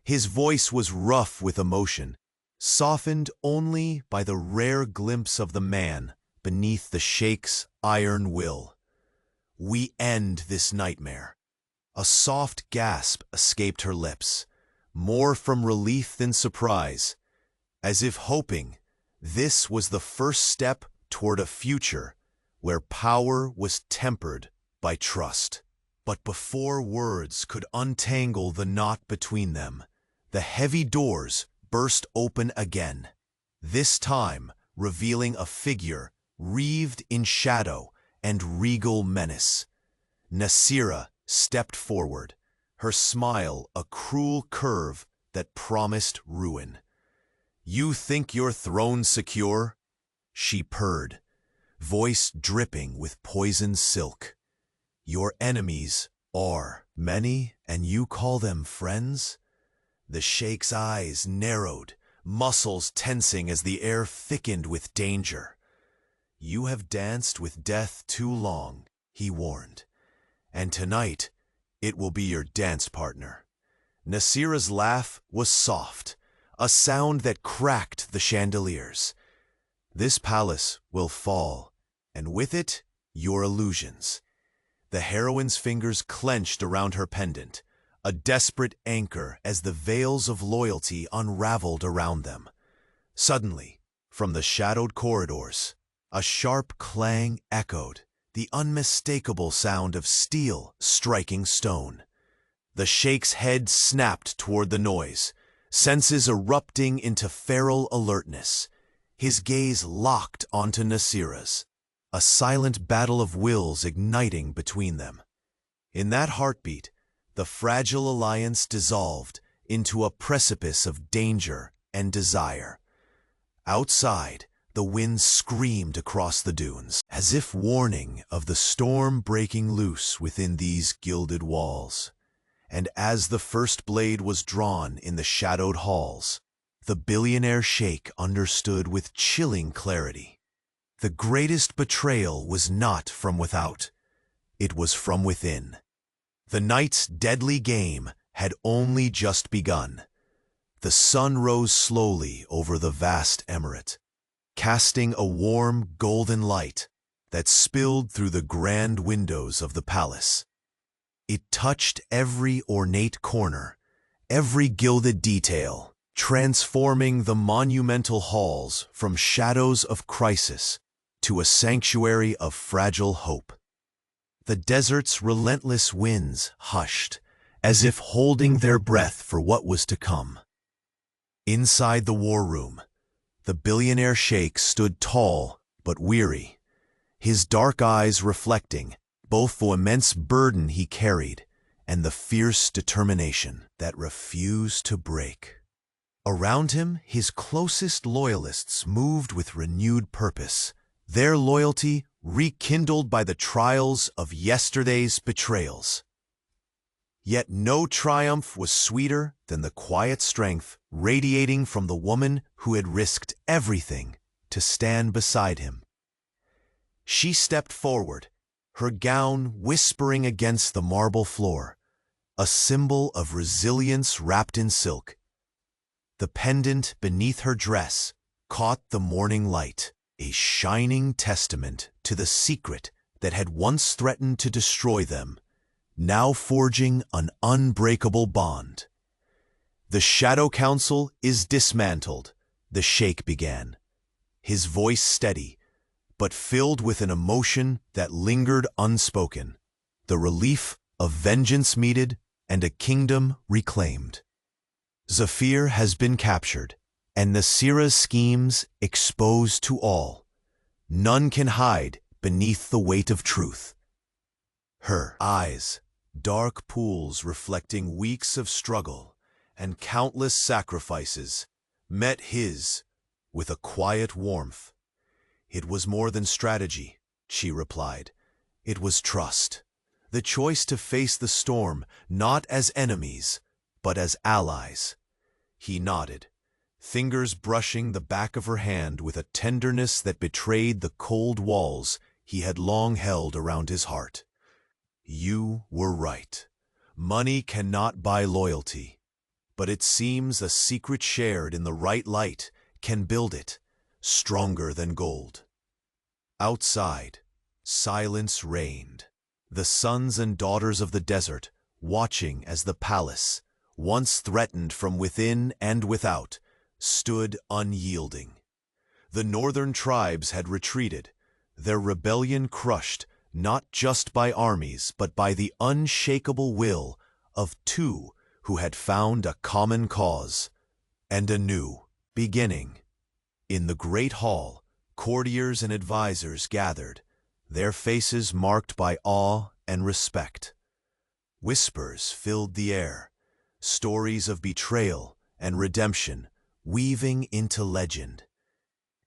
His voice was rough with emotion, softened only by the rare glimpse of the man beneath the Sheikh's iron will. We end this nightmare. A soft gasp escaped her lips, more from relief than surprise, as if hoping this was the first step toward a future where power was tempered by trust. But before words could untangle the knot between them, the heavy doors burst open again, this time revealing a figure wreathed in shadow and regal menace. Nasira stepped forward, her smile a cruel curve that promised ruin. "You think your throne secure?" she purred, voice dripping with poisoned silk. "Your enemies are many, and you call them friends?" The Sheikh's eyes narrowed, muscles tensing as the air thickened with danger. "You have danced with death too long," he warned, "and tonight it will be your dance partner." Nasira's laugh was soft, a sound that cracked the chandeliers. "This palace will fall, and with it, your illusions." The heroine's fingers clenched around her pendant, a desperate anchor as the veils of loyalty unraveled around them. Suddenly, from the shadowed corridors, a sharp clang echoed, the unmistakable sound of steel striking stone. The Sheikh's head snapped toward the noise, senses erupting into feral alertness. His gaze locked onto Nasira's, a silent battle of wills igniting between them. In that heartbeat, the fragile alliance dissolved into a precipice of danger and desire. Outside, the wind screamed across the dunes, as if warning of the storm breaking loose within these gilded walls. And as the first blade was drawn in the shadowed halls, the Billionaire Sheikh understood with chilling clarity. The greatest betrayal was not from without, it was from within. The night's deadly game had only just begun. The sun rose slowly over the vast emirate, casting a warm golden light that spilled through the grand windows of the palace. It touched every ornate corner, every gilded detail, transforming the monumental halls from shadows of crisis to a sanctuary of fragile hope. The desert's relentless winds hushed, as if holding their breath for what was to come. Inside the war room, the billionaire sheikh stood tall but weary, his dark eyes reflecting both the immense burden he carried and the fierce determination that refused to break. Around him, his closest loyalists moved with renewed purpose, their loyalty rekindled by the trials of yesterday's betrayals. Yet no triumph was sweeter than the quiet strength radiating from the woman who had risked everything to stand beside him. She stepped forward, her gown whispering against the marble floor, a symbol of resilience wrapped in silk. The pendant beneath her dress caught the morning light, a shining testament to the secret that had once threatened to destroy them, now forging an unbreakable bond. "The Shadow Council is dismantled," the Sheikh began, his voice steady, but filled with an emotion that lingered unspoken, the relief of vengeance meted and a kingdom reclaimed. Zafir has been captured, and Nasira's schemes exposed to all. None can hide beneath the weight of truth. Her eyes, dark pools reflecting weeks of struggle and countless sacrifices, met his with a quiet warmth. "It was more than strategy," she replied. "It was trust. The choice to face the storm not as enemies, but as allies." He nodded, fingers brushing the back of her hand with a tenderness that betrayed the cold walls he had long held around his heart. "You were right. Money cannot buy loyalty, but it seems a secret shared in the right light can build it, stronger than gold." Outside, silence reigned. The sons and daughters of the desert, watching as the palace, once threatened from within and without, stood unyielding. The northern tribes had retreated, their rebellion crushed not just by armies but by the unshakable will of two who had found a common cause and a new beginning. In the great hall, courtiers and advisors gathered, their faces marked by awe and respect. Whispers filled the air, stories of betrayal and redemption weaving into legend.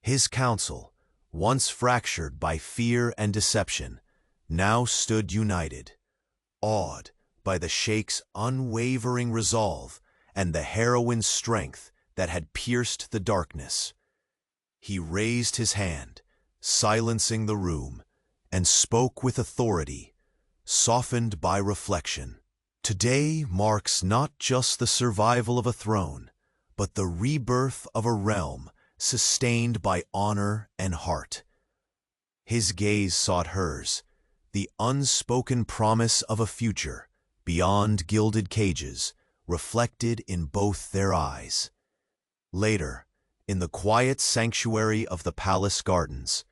His council, once fractured by fear and deception, now stood united, awed by the Sheikh's unwavering resolve and the heroine's strength that had pierced the darkness. He raised his hand, silencing the room, and spoke with authority, softened by reflection. "Today marks not just the survival of a throne, but the rebirth of a realm sustained by honor and heart." His gaze sought hers, the unspoken promise of a future beyond gilded cages, reflected in both their eyes. Later, in the quiet sanctuary of the palace gardens,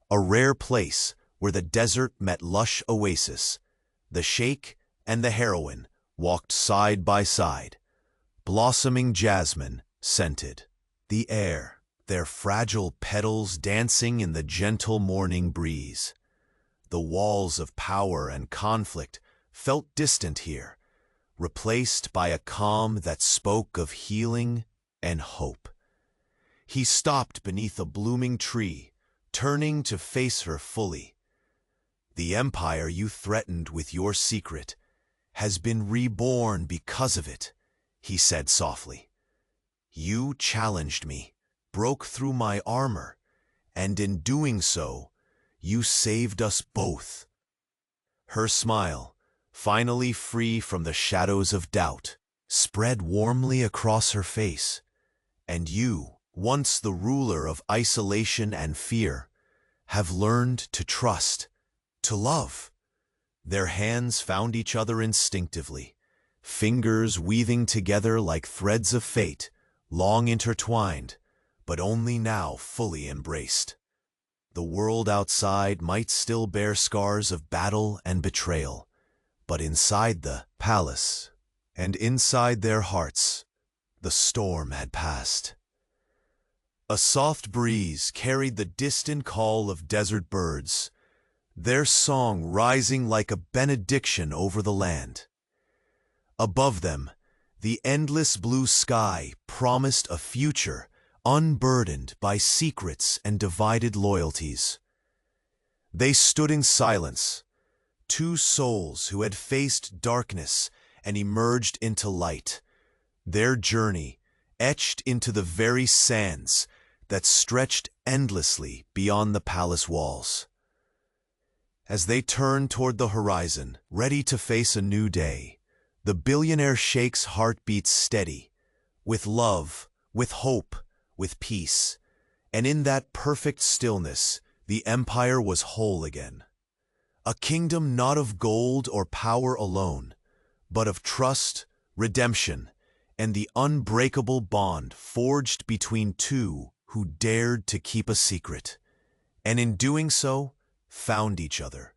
a rare place where the desert met lush oasis, the Sheikh and the heroine walked side by side, blossoming jasmine scented the air, their fragile petals dancing in the gentle morning breeze. The walls of power and conflict felt distant here, replaced by a calm that spoke of healing and hope. He stopped beneath a blooming tree, turning to face her fully. "The empire you threatened with your secret has been reborn because of it," he said softly. "You challenged me, broke through my armor, and in doing so, you saved us both." Her smile, finally free from the shadows of doubt, spread warmly across her face. "And you, once the ruler of isolation and fear, have learned to trust, to love." Their hands found each other instinctively, fingers weaving together like threads of fate, long intertwined, but only now fully embraced. The world outside might still bear scars of battle and betrayal, but inside the palace, and inside their hearts, the storm had passed. A soft breeze carried the distant call of desert birds, their song rising like a benediction over the land. Above them, the endless blue sky promised a future unburdened by secrets and divided loyalties. They stood in silence, two souls who had faced darkness and emerged into light, their journey etched into the very sands that stretched endlessly beyond the palace walls. As they turned toward the horizon, ready to face a new day, the billionaire Sheikh's heart beat steady, with love, with hope, with peace, and in that perfect stillness, the empire was whole again. A kingdom not of gold or power alone, but of trust, redemption, and the unbreakable bond forged between two who dared to keep a secret, and in doing so, found each other.